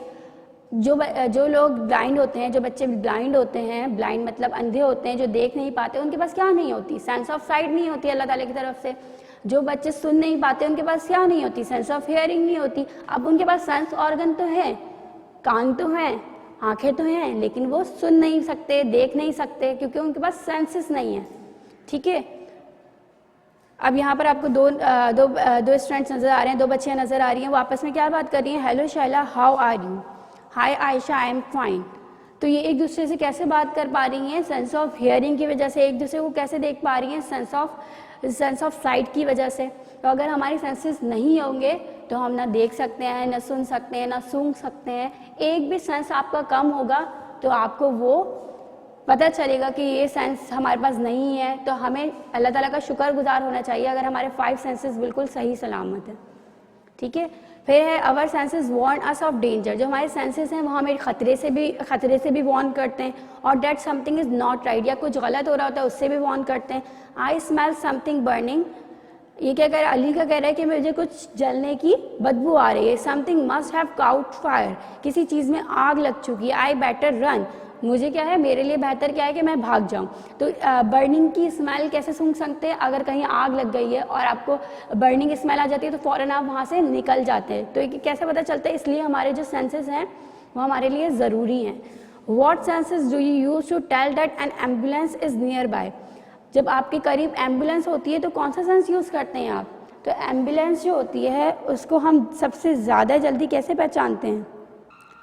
जो लोग ब्लाइंड होते हैं, जो बच्चे ब्लाइंड होते हैं, ब्लाइंड मतलब अंधे होते हैं, जो देख नहीं पाते, उनके पास क्या नहीं होती? सेंस ऑफ साइट नहीं होती अल्लाह ताला की तरफ से। जो बच्चे सुन नहीं पाते उनके पास क्या नहीं होती? सेंस ऑफ हियरिंग नहीं होती। अब उनके पास सेंस ऑर्गन तो है, कान तो हैं, आंखें तो हैं, लेकिन वो सुन नहीं सकते, देख नहीं सकते, क्योंकि उनके पास सेंसेस नहीं है। ठीक है, अब यहाँ पर आपको दो स्टूडेंट्स नज़र आ रहे हैं, दो बच्चियाँ नज़र आ रही हैं। वो आपस में क्या बात कर रही हैं? Hello Shaila, how are you? Hi Ayesha, I am fine. तो ये एक दूसरे से कैसे बात कर पा रही हैं? सेंस ऑफ हियरिंग की वजह से। एक दूसरे को कैसे देख पा रही हैं? सेंस ऑफ साइट की वजह से। तो अगर हमारी सेंसेस नहीं होंगे तो हम ना देख सकते हैं, ना सुन सकते हैं, ना सूंघ सकते हैं। एक भी सेंस आपका कम होगा तो आपको वो पता चलेगा कि ये सेंस हमारे पास नहीं है। तो हमें अल्लाह ताला का शुक्रगुजार होना चाहिए अगर हमारे 5 सेंसेस बिल्कुल सही सलामत है। ठीक है, फिर है our senses warn us of danger. जो हमारे सेंसेस हैं वो हमें खतरे से भी वार्न करते हैं, और that something is not right, या कुछ गलत हो रहा होता है उससे भी वार्न करते हैं। आई स्मेल समथिंग बर्निंग, ये क्या कह रहा है? अली का कह रहा है कि मुझे कुछ जलने की बदबू आ रही है। Something must have cout fire, किसी चीज़ में आग लग चुकी है। आई बेटर रन, मुझे क्या है, मेरे लिए बेहतर क्या है कि मैं भाग जाऊं। तो बर्निंग की स्मेल कैसे सूंघ सकते हैं? अगर कहीं आग लग गई है और आपको बर्निंग स्मेल आ जाती है तो फ़ौरन आप वहाँ से निकल जाते हैं। तो ये कैसे पता चलता है? इसलिए हमारे जो सेंसेस हैं वो हमारे लिए ज़रूरी हैं। What senses do you use to tell that an ambulance is nearby? जब आपके करीब एम्बुलेंस होती है तो कौन सा सेंस यूज़ करते हैं आप? तो एम्बुलेंस जो होती है उसको हम सबसे ज़्यादा जल्दी कैसे पहचानते हैं?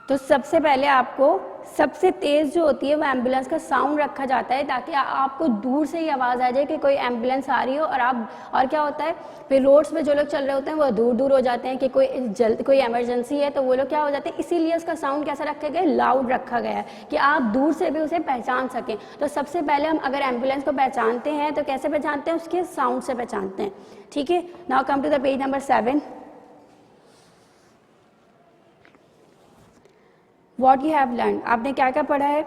तो सबसे पहले आपको सबसे तेज़ जो होती है वो एम्बुलेंस का साउंड रखा जाता है, ताकि आपको दूर से ही आवाज़ आ जाए कि कोई एम्बुलेंस आ रही हो। और क्या होता है, फिर रोड्स पे जो लोग चल रहे होते हैं वो दूर दूर हो जाते हैं कि कोई इमरजेंसी है, तो वो लोग क्या हो जाते हैं, इसीलिए उसका साउंड कैसा रखा गया है? लाउड रखा गया है कि आप दूर से भी उसे पहचान सकें। तो सबसे पहले हम अगर एम्बुलेंस को पहचानते हैं तो कैसे पहचानते हैं? उसके साउंड से पहचानते हैं। ठीक है, now come to the page number 7। What you have learn, आपने क्या क्या पढ़ा है?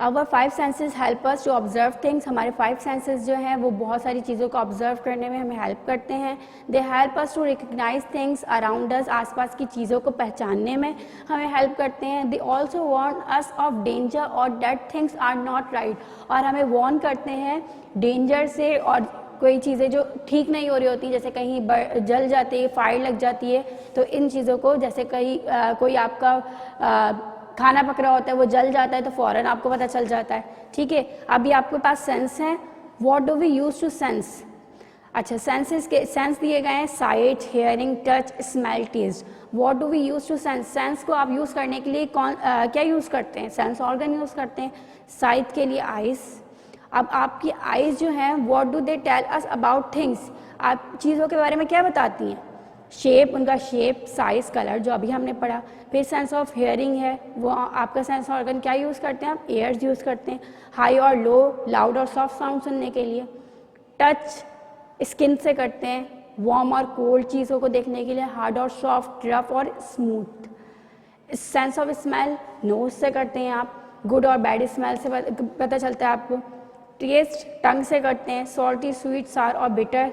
Our 5 senses help us to observe things, हमारे 5 सेंसेस जो हैं वो बहुत सारी चीज़ों को ऑब्जर्व करने में हमें हेल्प करते हैं। They help us to recognise things around us, आसपास की चीज़ों को पहचानने में हमें हेल्प करते हैं। They also warn us of danger और that things are not right, और हमें वार्न करते हैं डेंजर से, और कोई चीज़ें जो ठीक नहीं हो रही होती, जैसे कहीं जल जाती है, फायर लग जाती है, तो इन चीज़ों को, जैसे कोई आपका खाना पक रहा होता है वो जल जाता है तो फ़ौरन आपको पता चल जाता है। ठीक है, अभी आपके पास सेंस है। What do we use to sense? अच्छा, सेंस दिए गए हैं sight, hearing, touch, smell, taste. What do we use to sense? Sense को आप यूज़ करने के लिए क्या यूज़ करते हैं? सेंस ऑर्गन यूज़ करते हैं। साइट के लिए आइज़। अब आपकी आइज़ जो हैं, what do they tell us about things? आप चीज़ों के बारे में क्या बताती हैं? शेप, उनका शेप, साइज, कलर, जो अभी हमने पढ़ा। फिर सेंस ऑफ हियरिंग है, वो आपका सेंस ऑर्गन क्या यूज़ करते हैं? आप एयर्स यूज़ करते हैं, हाई और लो, लाउड और सॉफ्ट साउंड सुनने के लिए। टच स्किन से करते हैं, वार्म और कोल्ड चीज़ों को देखने के लिए, हार्ड और सॉफ्ट, रफ और smooth. Sense of smell nose से करते हैं आप, गुड और बैड स्मेल से पता चलता है आपको। टेस्ट टंग से करते हैं, सॉल्टी, स्वीट, सार और बिटर,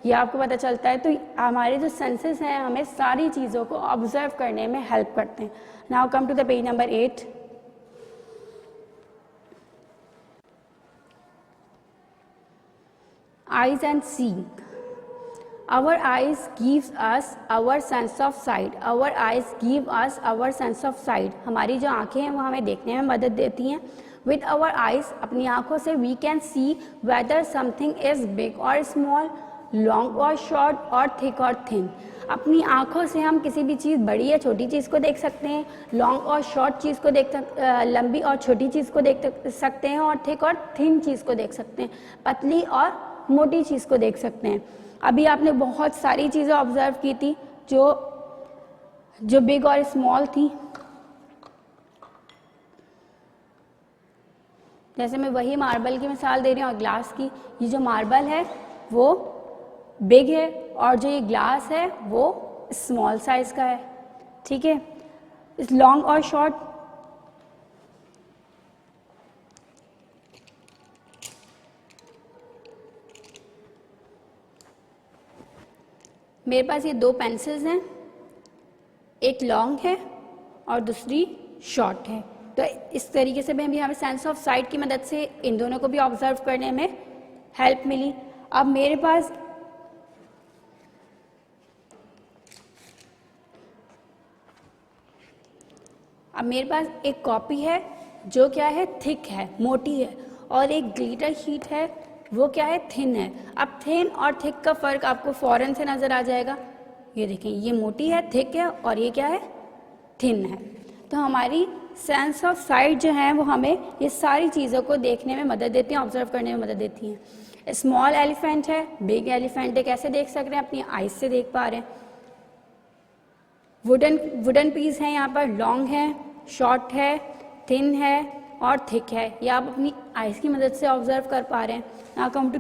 ये आपको पता चलता है। तो हमारे जो सेंसेस हैं हमें सारी चीज़ों को ऑब्जर्व करने में हेल्प करते हैं। Now come to the page number 8। Eyes and seeing. Our eyes gives us our sense of sight, our eyes give us our sense of sight, हमारी जो आंखें हैं वो हमें देखने में मदद देती हैं। विद आवर आइज, अपनी आंखों से we can see whether something is big और स्मॉल, लॉन्ग और शॉर्ट, और थिक और थिन। अपनी आंखों से हम किसी भी चीज़, बड़ी या छोटी चीज़ को देख सकते हैं, लॉन्ग और शॉर्ट चीज़ को लंबी और छोटी चीज़ को देख सकते हैं, और थिक और थिन चीज़ को देख सकते हैं, पतली और मोटी चीज़ को देख सकते हैं। अभी आपने बहुत सारी चीज़ें ऑब्जर्व की थी जो बिग और स्मॉल थी। जैसे मैं वही मार्बल की मिसाल दे रही हूँ और ग्लास की। ये जो मार्बल है वो बिग है, और जो ये ग्लास है वो स्मॉल साइज का है। ठीक है, इस लॉन्ग और शॉर्ट, मेरे पास ये 2 पेंसिल्स हैं, एक लॉन्ग है और दूसरी शॉर्ट है। तो इस तरीके से भी हमें सेंस ऑफ साइट की मदद से इन दोनों को भी ऑब्जर्व करने में हेल्प मिली। अब मेरे पास एक कॉपी है जो क्या है, थिक है, मोटी है, और एक ग्लिटर शीट है वो क्या है, थिन है। अब थिन और थिक का फ़र्क आपको फ़ौरन से नज़र आ जाएगा। ये देखें, ये मोटी है, थिक है, और ये क्या है, थिन है। तो हमारी सेंस ऑफ साइट जो है वो हमें ये सारी चीज़ों को देखने में मदद देती हैं, ऑब्जर्व करने में मदद देती हैं। स्मॉल एलिफेंट है, बिग एलिफेंट है, कैसे देख सक रहे हैं, अपनी आइज से देख पा रहे हैं। वुडन पीस है, यहाँ पर लॉन्ग है, शॉर्ट है, थिन है और थिक है। ये आप अपनी आइज की मदद से ऑब्जर्व कर पा रहे हैं। Now come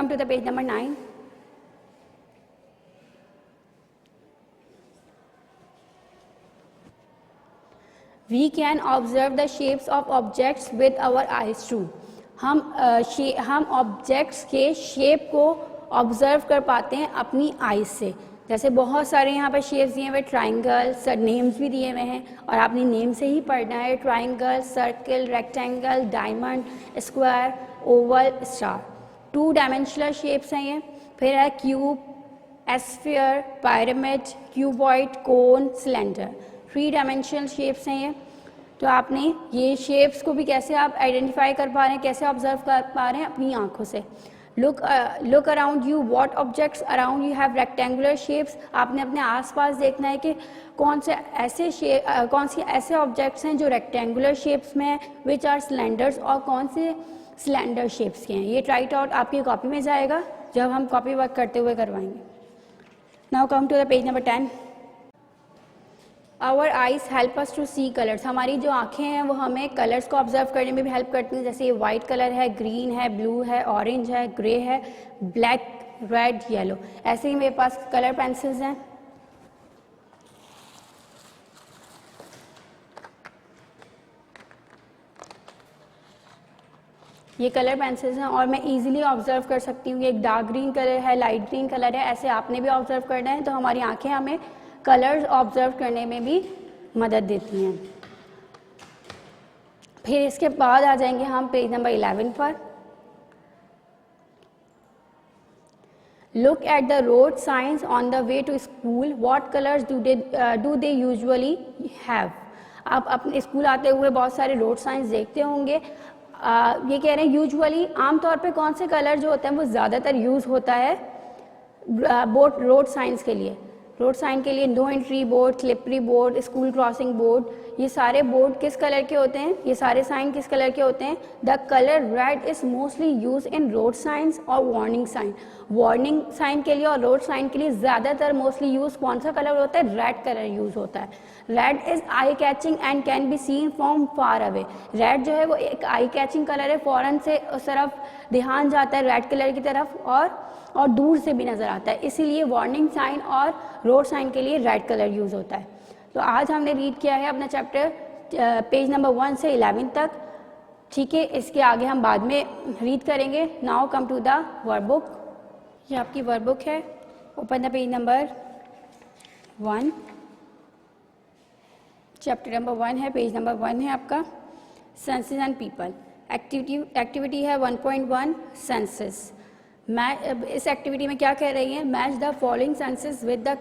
to the page number 9। We can observe the shapes of objects with our eyes too. हम ऑब्जेक्ट्स के शेप को ऑब्जर्व कर पाते हैं अपनी आइज से। जैसे बहुत सारे यहाँ पर शेप्स दिए हुए, ट्राइंगल, नेम्स भी दिए हुए हैं और आपने नेम से ही पढ़ना है। Triangle, circle, rectangle, diamond, square, Oval, star. 2 dimensional shapes हैं ये। फिर है क्यूब, एस्फीयर, पिरामिड, क्यूबॉइड, कोन, सिलेंडर। 3 डायमेंशनल शेप्स हैं ये। तो आपने ये शेप्स को भी कैसे आप आइडेंटिफाई कर पा रहे हैं, कैसे ऑब्जर्व कर पा रहे हैं, अपनी आंखों से। Look around you, what objects around you have rectangular shapes. आपने अपने आसपास देखना है कि कौन से ऐसे ऑब्जेक्ट्स हैं जो रेक्टेंगुलर शेप्स में हैं, विच आर सिलेंडर्स, और कौन से सिलेंडर शेप्स के हैं। ये ट्राइट आउट आपकी कॉपी में जाएगा जब हम कॉपी वर्क करते हुए करवाएंगे। Now come to the page number 10। Our eyes help us to see colours. हमारी जो आँखें हैं वो हमें कलर्स को ऑब्जर्व करने में भी हेल्प करती हैं। जैसे ये वाइट कलर है, ग्रीन है, ब्लू है, ऑरेंज है, ग्रे है, ब्लैक, रेड, येलो। ऐसे ही मेरे पास कलर पेंसिल्स हैं। ये कलर पेंसिल्स हैं और मैं इजीली ऑब्जर्व कर सकती हूँ। ये एक डार्क ग्रीन कलर है, लाइट ग्रीन कलर है, ऐसे आपने भी ऑब्जर्व करना है। तो हमारी आंखें हमें कलर्स ऑब्जर्व करने में भी मदद देती हैं। फिर इसके बाद आ जाएंगे हम पेज नंबर 11 पर। Look at the road signs on the way to school, what colours do they usually have. आप अपने स्कूल आते हुए बहुत सारे रोड साइंस देखते होंगे। ये कह रहे हैं यूजुअली, आमतौर पे कौन से कलर जो होते हैं वो ज़्यादातर यूज़ होता है रोड साइंस के लिए। रोड साइन के लिए no entry board, slippery board, school crossing board, ये सारे बोर्ड किस कलर के होते हैं, ये सारे साइन किस कलर के होते हैं। The colour red is mostly use in road science और वार्निंग साइन। वार्निंग साइन के लिए और रोड साइन के लिए ज़्यादातर मोस्टली यूज कौन सा कलर होता है, रेड कलर यूज होता है। Red is eye catching and can be seen from far away. Red जो है वो एक आई कैचिंग कलर है, फ़ौरन से उस तरफ ध्यान जाता है रेड कलर की तरफ, और दूर से भी नज़र आता है। इसीलिए वार्निंग साइन और रोड साइन के लिए रेड कलर यूज़ होता है। तो आज हमने रीड किया है अपना चैप्टर पेज नंबर 1 से 11 तक। ठीक है, इसके आगे हम बाद में रीड करेंगे। Now come to the workbook. ये आपकी वर्कबुक है। Open the page number 1। Chapter number 1 है, पेज नंबर 1 है आपका, सेंसेस एंड पीपल। एक्टिविटी है 1.1 सेंसेस। इस एक्टिविटी में क्या कह रही है, match the following senses with the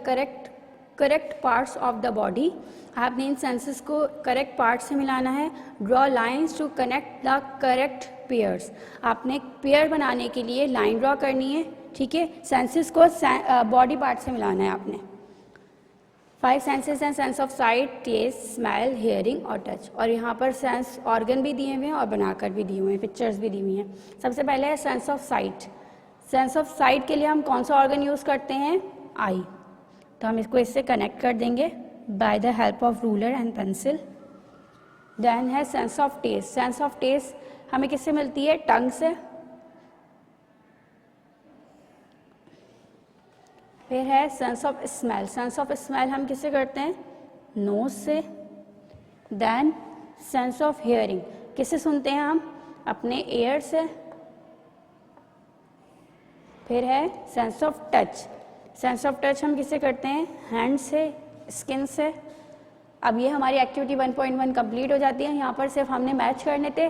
correct parts of the body. आपने इन सेंसेस को करेक्ट पार्ट से मिलाना है। Draw lines to connect the correct pairs. आपने पेयर बनाने के लिए लाइन ड्रॉ करनी है। ठीक है, सेंसेस को बॉडी पार्ट से मिलाना है आपने। 5 सेंसेस हैं, sense of sight, taste, smell, hearing और टच। और यहाँ पर सेंस ऑर्गन भी दिए हुए हैं और बनाकर भी दिए हुए हैं, पिक्चर्स भी दी हुई हैं। सबसे पहले है sense of sight. Sense of site के लिए हम कौन सा ऑर्गन यूज़ करते हैं, आई। तो हम इसको इससे कनेक्ट कर देंगे by the help of ruler and pencil. Then है sense of taste. Sense of taste हमें किससे मिलती है, टंग से। फिर है sense of smell. Sense of smell हम किससे करते हैं, नोज से। देन सेंस ऑफ हियरिंग किससे सुनते हैं हम, अपने ईयर से। फिर है sense of touch. Sense of touch हम किससे करते हैं, हैंड से, स्किन से। अब ये हमारी एक्टिविटी 1.1 कंप्लीट हो जाती है। यहाँ पर सिर्फ हमने मैच करने थे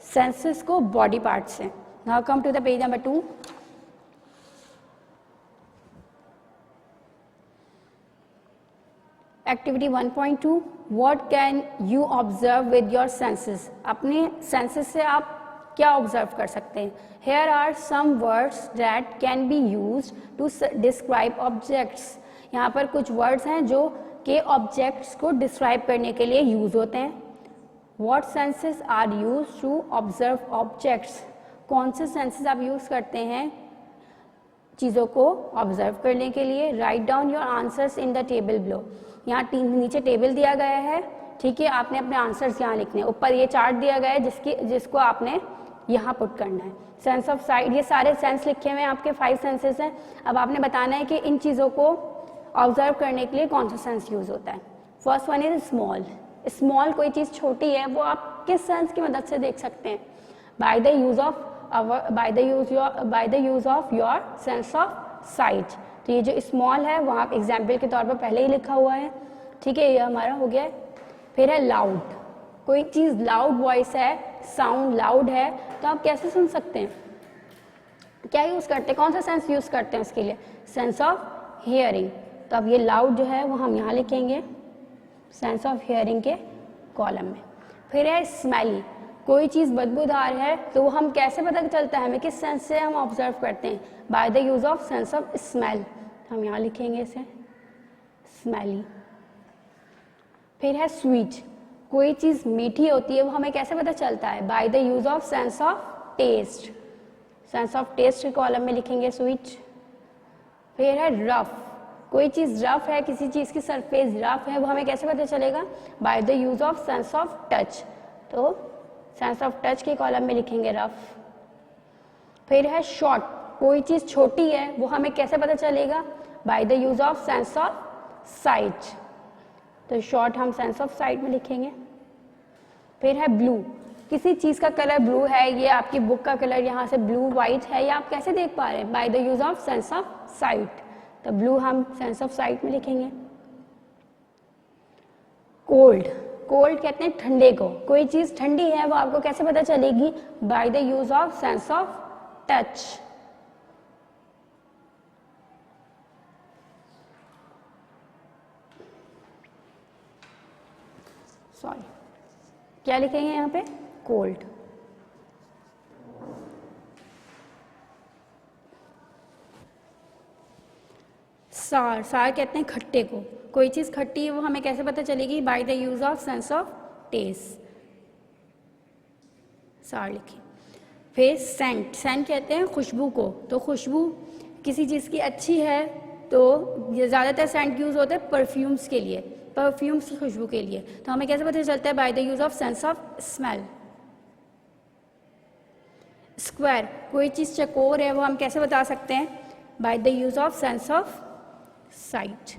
सेंसेस को बॉडी पार्ट से। Now come to the page number 2। Activity 1.2 what can you observe with your senses. अपने सेंसेस से आप क्या ऑब्जर्व कर सकते हैं। Here are some words that can be used to describe objects. यहाँ पर कुछ वर्ड्स हैं जो के ऑब्जेक्ट्स को डिस्क्राइब करने के लिए यूज होते हैं। What senses are use to observe objects. कौन से सेंसेस आप यूज करते हैं चीज़ों को ऑब्जर्व करने के लिए। Write down your answers in the table below. यहाँ नीचे टेबल दिया गया है, ठीक है, आपने अपने आंसर्स यहाँ लिखने हैं। ऊपर ये चार्ट दिया गया है जिसको आपने यहाँ पुट करना है। सेंस ऑफ साइट, ये सारे सेंस लिखे हुए हैं, आपके 5 सेंसेस हैं। अब आपने बताना है कि इन चीज़ों को ऑब्जर्व करने के लिए कौन सा सेंस यूज होता है। First one is small. Small कोई चीज़ छोटी है, वो आप किस सेंस की मदद से देख सकते हैं। Bye the use of your sense of site. तो ये जो स्मॉल है वो आप एग्जाम्पल के तौर पर पहले ही लिखा हुआ है, ठीक है, ये हमारा हो गया है। फिर है लाउड। कोई चीज़ लाउड वॉइस है, साउंड लाउड है, तो आप कैसे सुन सकते हैं, क्या यूज़ करते हैं, कौन सा सेंस यूज़ करते हैं उसके लिए। Sense of hearing. तो अब ये लाउड जो है वो हम यहाँ लिखेंगे सेंस ऑफ हियरिंग के कॉलम में। फिर है स्मेली। कोई चीज़ बदबूदार है तो वो हम कैसे पता चलता है हमें, किस सेंस से हम ऑब्जर्व करते हैं। Bye the use of sense of smell. हम यहाँ लिखेंगे इसे स्मेली। फिर है स्वीट। कोई चीज़ मीठी होती है वो हमें कैसे पता चलता है। By the use of sense of taste. Sense of taste के कॉलम में लिखेंगे स्वीट। फिर है रफ। कोई चीज़ रफ है, किसी चीज़ की सरफेस रफ है, वो हमें कैसे पता चलेगा। Bye the use of sense of touch. तो सेंस ऑफ टच के कॉलम में लिखेंगे रफ। फिर है शॉर्ट। कोई चीज़ छोटी है वो हमें कैसे पता चलेगा। Bye the use of sense of site. तो शॉर्ट हम सेंस ऑफ साइट में लिखेंगे। फिर है ब्लू। किसी चीज़ का कलर ब्लू है, ये आपकी बुक का कलर यहाँ से ब्लू वाइट है, ये आप कैसे देख पा रहे हैं। Bye the use of sense of site. तो ब्लू हम सेंस ऑफ साइट में लिखेंगे। कोल्ड। कोल्ड कहते हैं ठंडे को। कोई चीज़ ठंडी है वो आपको कैसे पता चलेगी। By the use of sense of touch. Sorry, क्या लिखेंगे यहाँ पे, कोल्ड। सार। सार कहते हैं खट्टे को। कोई चीज़ खट्टी है वो हमें कैसे पता चलेगी। By the use of sense of taste. Sour लिखिए। फिर सेंट। सेंट कहते हैं खुशबू को। तो खुशबू किसी चीज़ की अच्छी है तो ज़्यादातर सेंट यूज़ होते हैं परफ्यूम्स के लिए, परफ्यूम्स की खुशबू के लिए। तो हमें कैसे पता चलता है। By the use of sense of smell. Square. कोई चीज़ चकोर है वो हम कैसे बता सकते हैं। Bye the use of sense of site.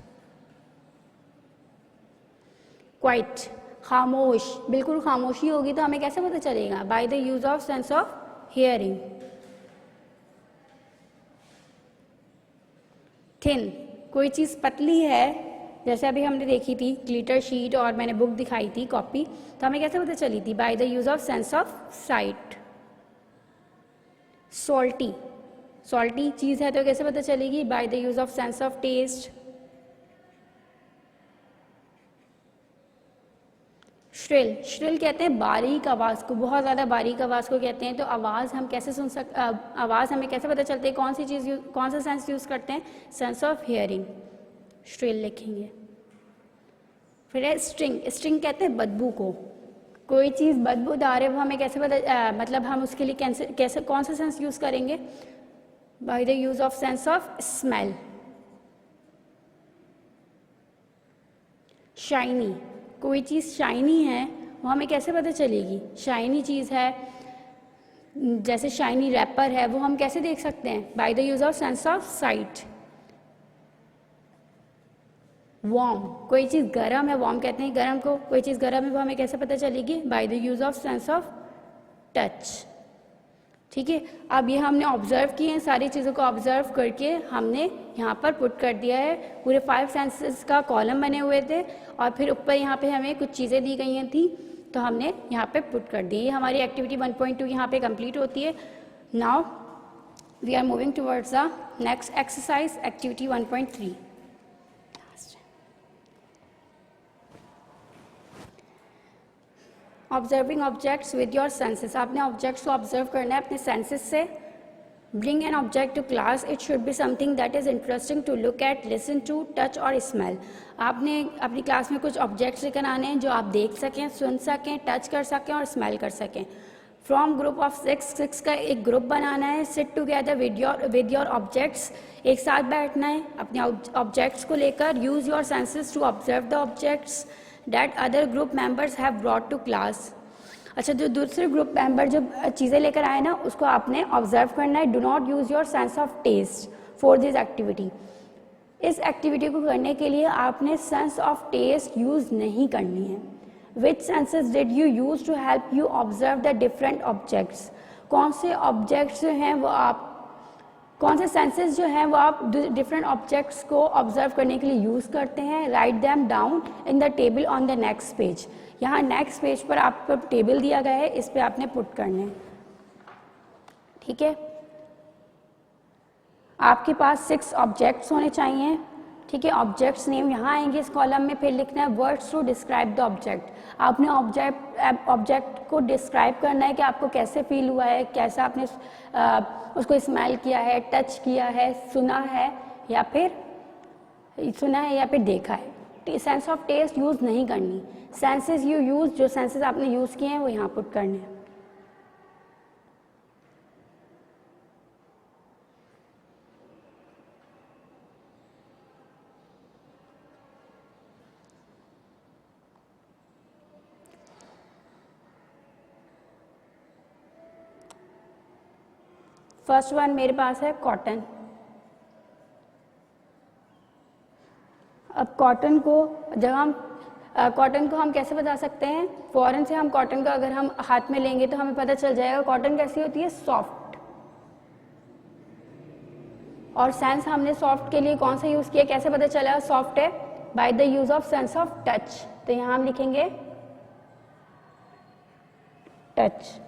Quite. खामोश। बिल्कुल खामोशी होगी तो हमें कैसे पता चलेगा। Bye the use of sense of hearing. Thin. कोई चीज़ पतली है, जैसे अभी हमने देखी थी ग्लिटर शीट और मैंने बुक दिखाई थी कॉपी, तो हमें कैसे पता चली थी। By the use of sense of sight. Salty. Salty चीज़ है तो कैसे पता चलेगी। By the use of sense of taste. Shrill. Shrill कहते हैं बारीक आवाज़ को, बहुत ज़्यादा बारीक आवाज़ को कहते हैं। तो आवाज़ हम कैसे सुन आवाज़ हमें कैसे पता चलती है, कौन सी चीज़ कौन सा सेंस यूज़ करते हैं। Sense of hearing. श्रिल लिखेंगे। फिर है स्ट्रिंग। स्ट्रिंग कहते हैं बदबू को। कोई चीज़ बदबूदार है वो हमें कैसे पता मतलब हम उसके लिए कैसे कौन सा सेंस यूज़ करेंगे। Bye the use of sense of smell. Shiny. कोई चीज़ शाइनी है वो हमें कैसे पता चलेगी। शाइनी चीज़ है, जैसे शाइनी रैपर है, वो हम कैसे देख सकते हैं। Bye the use of sense of site. Warm. कोई चीज़ गर्म है, वार्म कहते हैं गर्म को। कोई चीज़ गर्म है वो हमें कैसे पता चलेगी। By the use of sense of touch. ठीक है, अब ये हमने ऑब्जर्व किए हैं, सारी चीज़ों को ऑब्जर्व करके हमने यहाँ पर पुट कर दिया है। पूरे 5 सेंसेस का कॉलम बने हुए थे और फिर ऊपर यहाँ पे हमें कुछ चीज़ें दी गई हैं थी, तो हमने यहाँ पे पुट कर दी। हमारी एक्टिविटी 1.2 यहाँ पे कंप्लीट होती है। Now we are moving towards the next exercise, activity 1.3। Observing objects with your senses. आपने ऑब्जेक्ट्स को ऑब्जर्व करना है अपने सेंसेस से। Bring an object to class, it should be something that is interesting to look at, listen to, touch और smell. आपने अपनी class में कुछ ऑब्जेक्ट्स लेकर आने हैं जो आप देख सकें, सुन सकें, टच कर सकें और स्मेल कर सकें। फ्रॉम ग्रुप ऑफ 6 का एक ग्रुप बनाना है। Sit together with your objects, एक साथ बैठना है अपने ऑब्जेक्ट्स को लेकर। Use your senses to observe the objects that other group members have brought to class. अच्छा, जो दूसरे ग्रुप मेंबर जो चीज़ें लेकर आए ना, उसको आपने ऑब्जर्व करना है। Do not use your sense of taste for this activity. इस एक्टिविटी को करने के लिए आपने सेंस ऑफ टेस्ट यूज़ नहीं करनी है। Which senses did you use to help you observe the different objects. कौन से ऑब्जेक्ट्स जो हैं वो आप, कौन से सेंसेस जो हैं वो आप डिफरेंट ऑब्जेक्ट्स को ऑब्जर्व करने के लिए यूज़ करते हैं। Right them down in the table on the next page. यहाँ नेक्स्ट पेज पर आपको टेबल दिया गया है, इस पे आपने पुट करने हैं। ठीक है, आपके पास 6 ऑब्जेक्ट्स होने चाहिए। ठीक है, ऑब्जेक्ट्स नेम यहाँ आएंगे इस कॉलम में। फिर लिखना है words to describe the object. आपने ऑब्जेक्ट को डिस्क्राइब करना है कि आपको कैसे फील हुआ है, कैसा आपने उसको स्मेल किया है, टच किया है, सुना है या फिर देखा है। सेंस ऑफ टेस्ट यूज़ नहीं करनी। सेंसेस यू यूज़, जो सेंसेस आपने यूज़ किए हैं वो यहाँ पुट करने हैं। फर्स्ट वन मेरे पास है कॉटन। अब कॉटन को हम कैसे बता सकते हैं? फौरन से हम कॉटन का अगर हम हाथ में लेंगे तो हमें पता चल जाएगा कॉटन कैसी होती है, सॉफ्ट। और सेंस हमने सॉफ्ट के लिए कौन सा यूज़ किया, कैसे पता चला सॉफ्ट है? By the use of sense of touch. तो यहाँ हम लिखेंगे टच।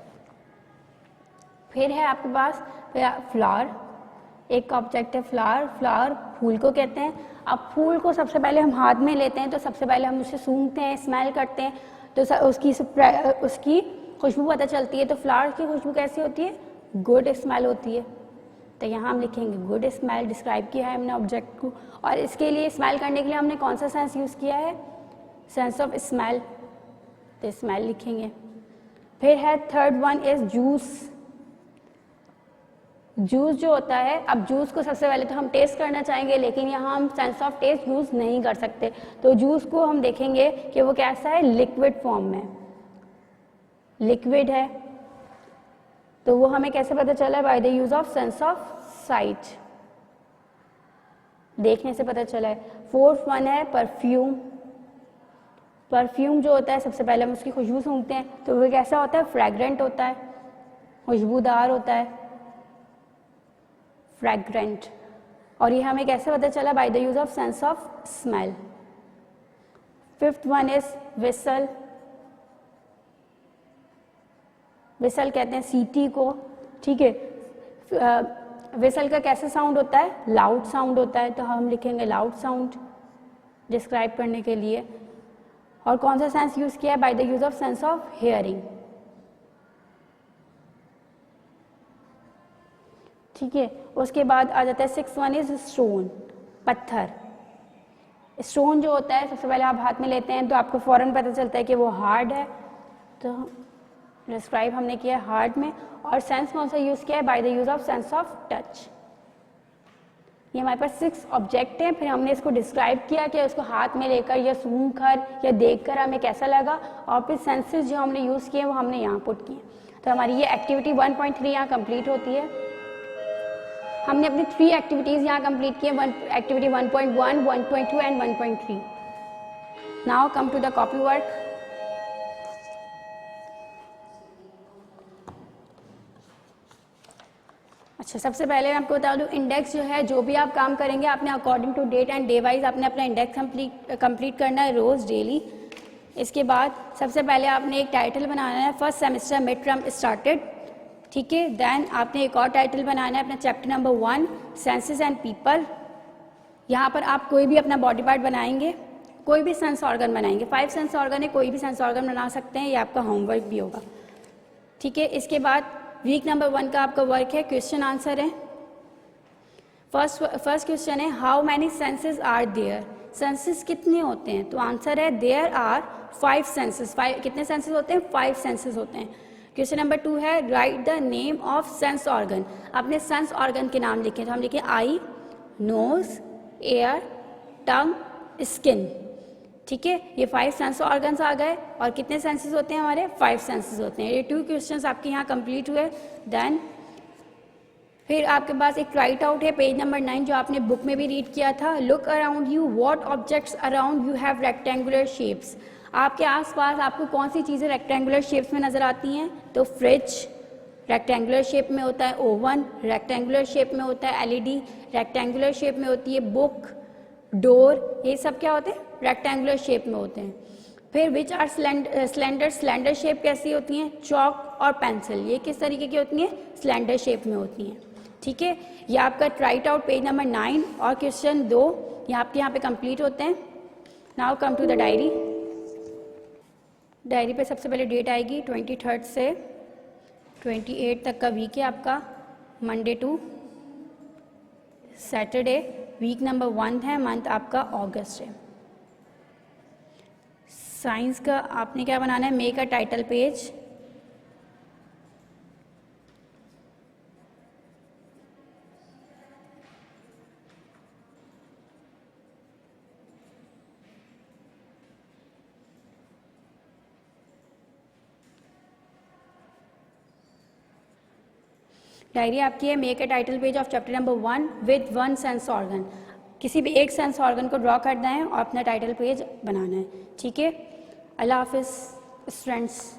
फिर है आपके पास फ्लावर, एक ऑब्जेक्ट है फ्लावर। फ्लावर फूल को कहते हैं। अब फूल को सबसे पहले हम हाथ में लेते हैं तो सबसे पहले हम उसे सूंघते हैं, स्मेल करते हैं, तो उसकी खुशबू पता चलती है। तो फ्लावर की खुशबू कैसी होती है? गुड स्मेल होती है। तो यहाँ हम लिखेंगे गुड स्मेल। डिस्क्राइब किया है हमने ऑब्जेक्ट को, और इसके लिए स्मेल करने के लिए हमने कौन सा सेंस यूज़ किया है? Sense of smell. तो स्मेल लिखेंगे। फिर है third one is juice. Juice जो होता है, अब जूस को सबसे पहले तो हम टेस्ट करना चाहेंगे, लेकिन यहाँ हम सेंस ऑफ टेस्ट यूज़ नहीं कर सकते। तो जूस को हम देखेंगे कि वो कैसा है, लिक्विड फॉर्म में, लिक्विड है। तो वो हमें कैसे पता चला? By the use of sense of site, देखने से पता चला है। फोर्थ वन है परफ्यूम। परफ्यूम जो होता है सबसे पहले हम उसकी खुशबू सूंघते हैं, तो वो कैसा होता है? फ्रैग्रेंट होता है, खुशबूदार होता है, फ्रैग्रेंट। और ये हमें कैसे पता चला? By the use of sense of smell. Fifth one is whistle. Whistle कहते हैं सीटी को। ठीक है, विसल का कैसा साउंड होता है? लाउड साउंड होता है। तो हम लिखेंगे लाउड साउंड डिस्क्राइब करने के लिए। और कौन सा सेंस यूज़ किया है? By the use of sense of hearing. ठीक है, उसके बाद आ जाता है 6 वन इज स्टोन, पत्थर। स्टोन जो होता है सबसे पहले आप हाथ में लेते हैं तो आपको फ़ौरन पता चलता है कि वो हार्ड है, तो डिस्क्राइब हमने किया है हार्ड में। और सेंस कौन सा यूज़ किया है? By the use of sense of touch. ये हमारे पास 6 ऑब्जेक्ट हैं। फिर हमने इसको डिस्क्राइब किया कि उसको हाथ में लेकर या सूंघ कर या देख कर हमें कैसा लगा, और फिर सेंसेस जो हमने यूज़ किए वो हमने यहाँ पुट किए। तो हमारी ये एक्टिविटी 1.3 यहाँ कंप्लीट होती है। हमने अपनी 3 एक्टिविटीज़ यहाँ कंप्लीट की है, activity 1.1, 1.2 and 1.3। Now come to the copy work. अच्छा, सबसे पहले मैं आपको बता दूं, इंडेक्स जो है, जो भी आप काम करेंगे आपने according to date and day wise आपने अपना इंडेक्स कंप्लीट करना है रोज़ डेली। इसके बाद सबसे पहले आपने एक टाइटल बनाना है, first semester mid term started, ठीक है। देन आपने एक और टाइटल बनाना है अपना chapter number 1 senses and people. यहाँ पर आप कोई भी अपना बॉडी पार्ट बनाएंगे, कोई भी सेंस ऑर्गन बनाएंगे, 5 सेंस ऑर्गन है, कोई भी सेंस ऑर्गन बना सकते हैं, ये आपका होमवर्क भी होगा, ठीक है। इसके बाद वीक नंबर 1 का आपका वर्क है, क्वेश्चन आंसर है। फर्स्ट क्वेश्चन है, how many senses are there, senses कितने होते हैं? तो आंसर है देयर आर 5 सेंसेस। कितने सेंसेस होते हैं? 5 सेंसेस होते हैं। क्वेश्चन नंबर 2 है, right the name of sense organ, अपने सेंस ऑर्गन के नाम लिखें। तो हम लिखें आई, नोज, एयर, टंग, स्किन, ठीक है। ये 5 सेंस ऑर्गन्स आ गए। और कितने सेंसेस होते हैं हमारे? 5 सेंसेस होते हैं। ये 2 क्वेश्चंस आपके यहाँ कंप्लीट हुए। देन फिर आपके पास एक राइट आउट है, पेज नंबर 9, जो आपने बुक में भी रीड किया था। Look around you, what objects around you have rectangular shapes, आपके आसपास आपको कौन सी चीज़ें रेक्टेंगुलर शेप्स में नज़र आती हैं? तो फ्रिज रेक्टेंगुलर शेप में होता है, ओवन रेक्टेंगुलर शेप में होता है, एलईडी रेक्टेंगुलर शेप में होती है, बुक, डोर, ये सब क्या होते हैं? रेक्टेंगुलर शेप में होते हैं। फिर विच आर स्लेंडर शेप कैसी होती हैं? चॉक और पेंसिल, ये किस तरीके की होती हैं? स्लेंडर शेप में होती हैं, ठीक है। ये आपका राइट आउट पेज नंबर 9 और क्वेश्चन 2 ये आपके यहाँ पे कंप्लीट होते हैं। Now come to the diary. Diary पे सबसे पहले डेट आएगी 23 से 28 तक का वीक है आपका, Monday to Saturday. Week number 1 है, मंथ आपका अगस्त है। साइंस का आपने क्या बनाना है? Make a title page, diary आपकी है, make a title page of chapter number 1 with 1 sense organ, किसी भी एक सेंस ऑर्गन को ड्रॉ करना है और अपना टाइटल पेज बनाना है, ठीक है। अल्लाह हाफिज़ स्टूडेंट्स।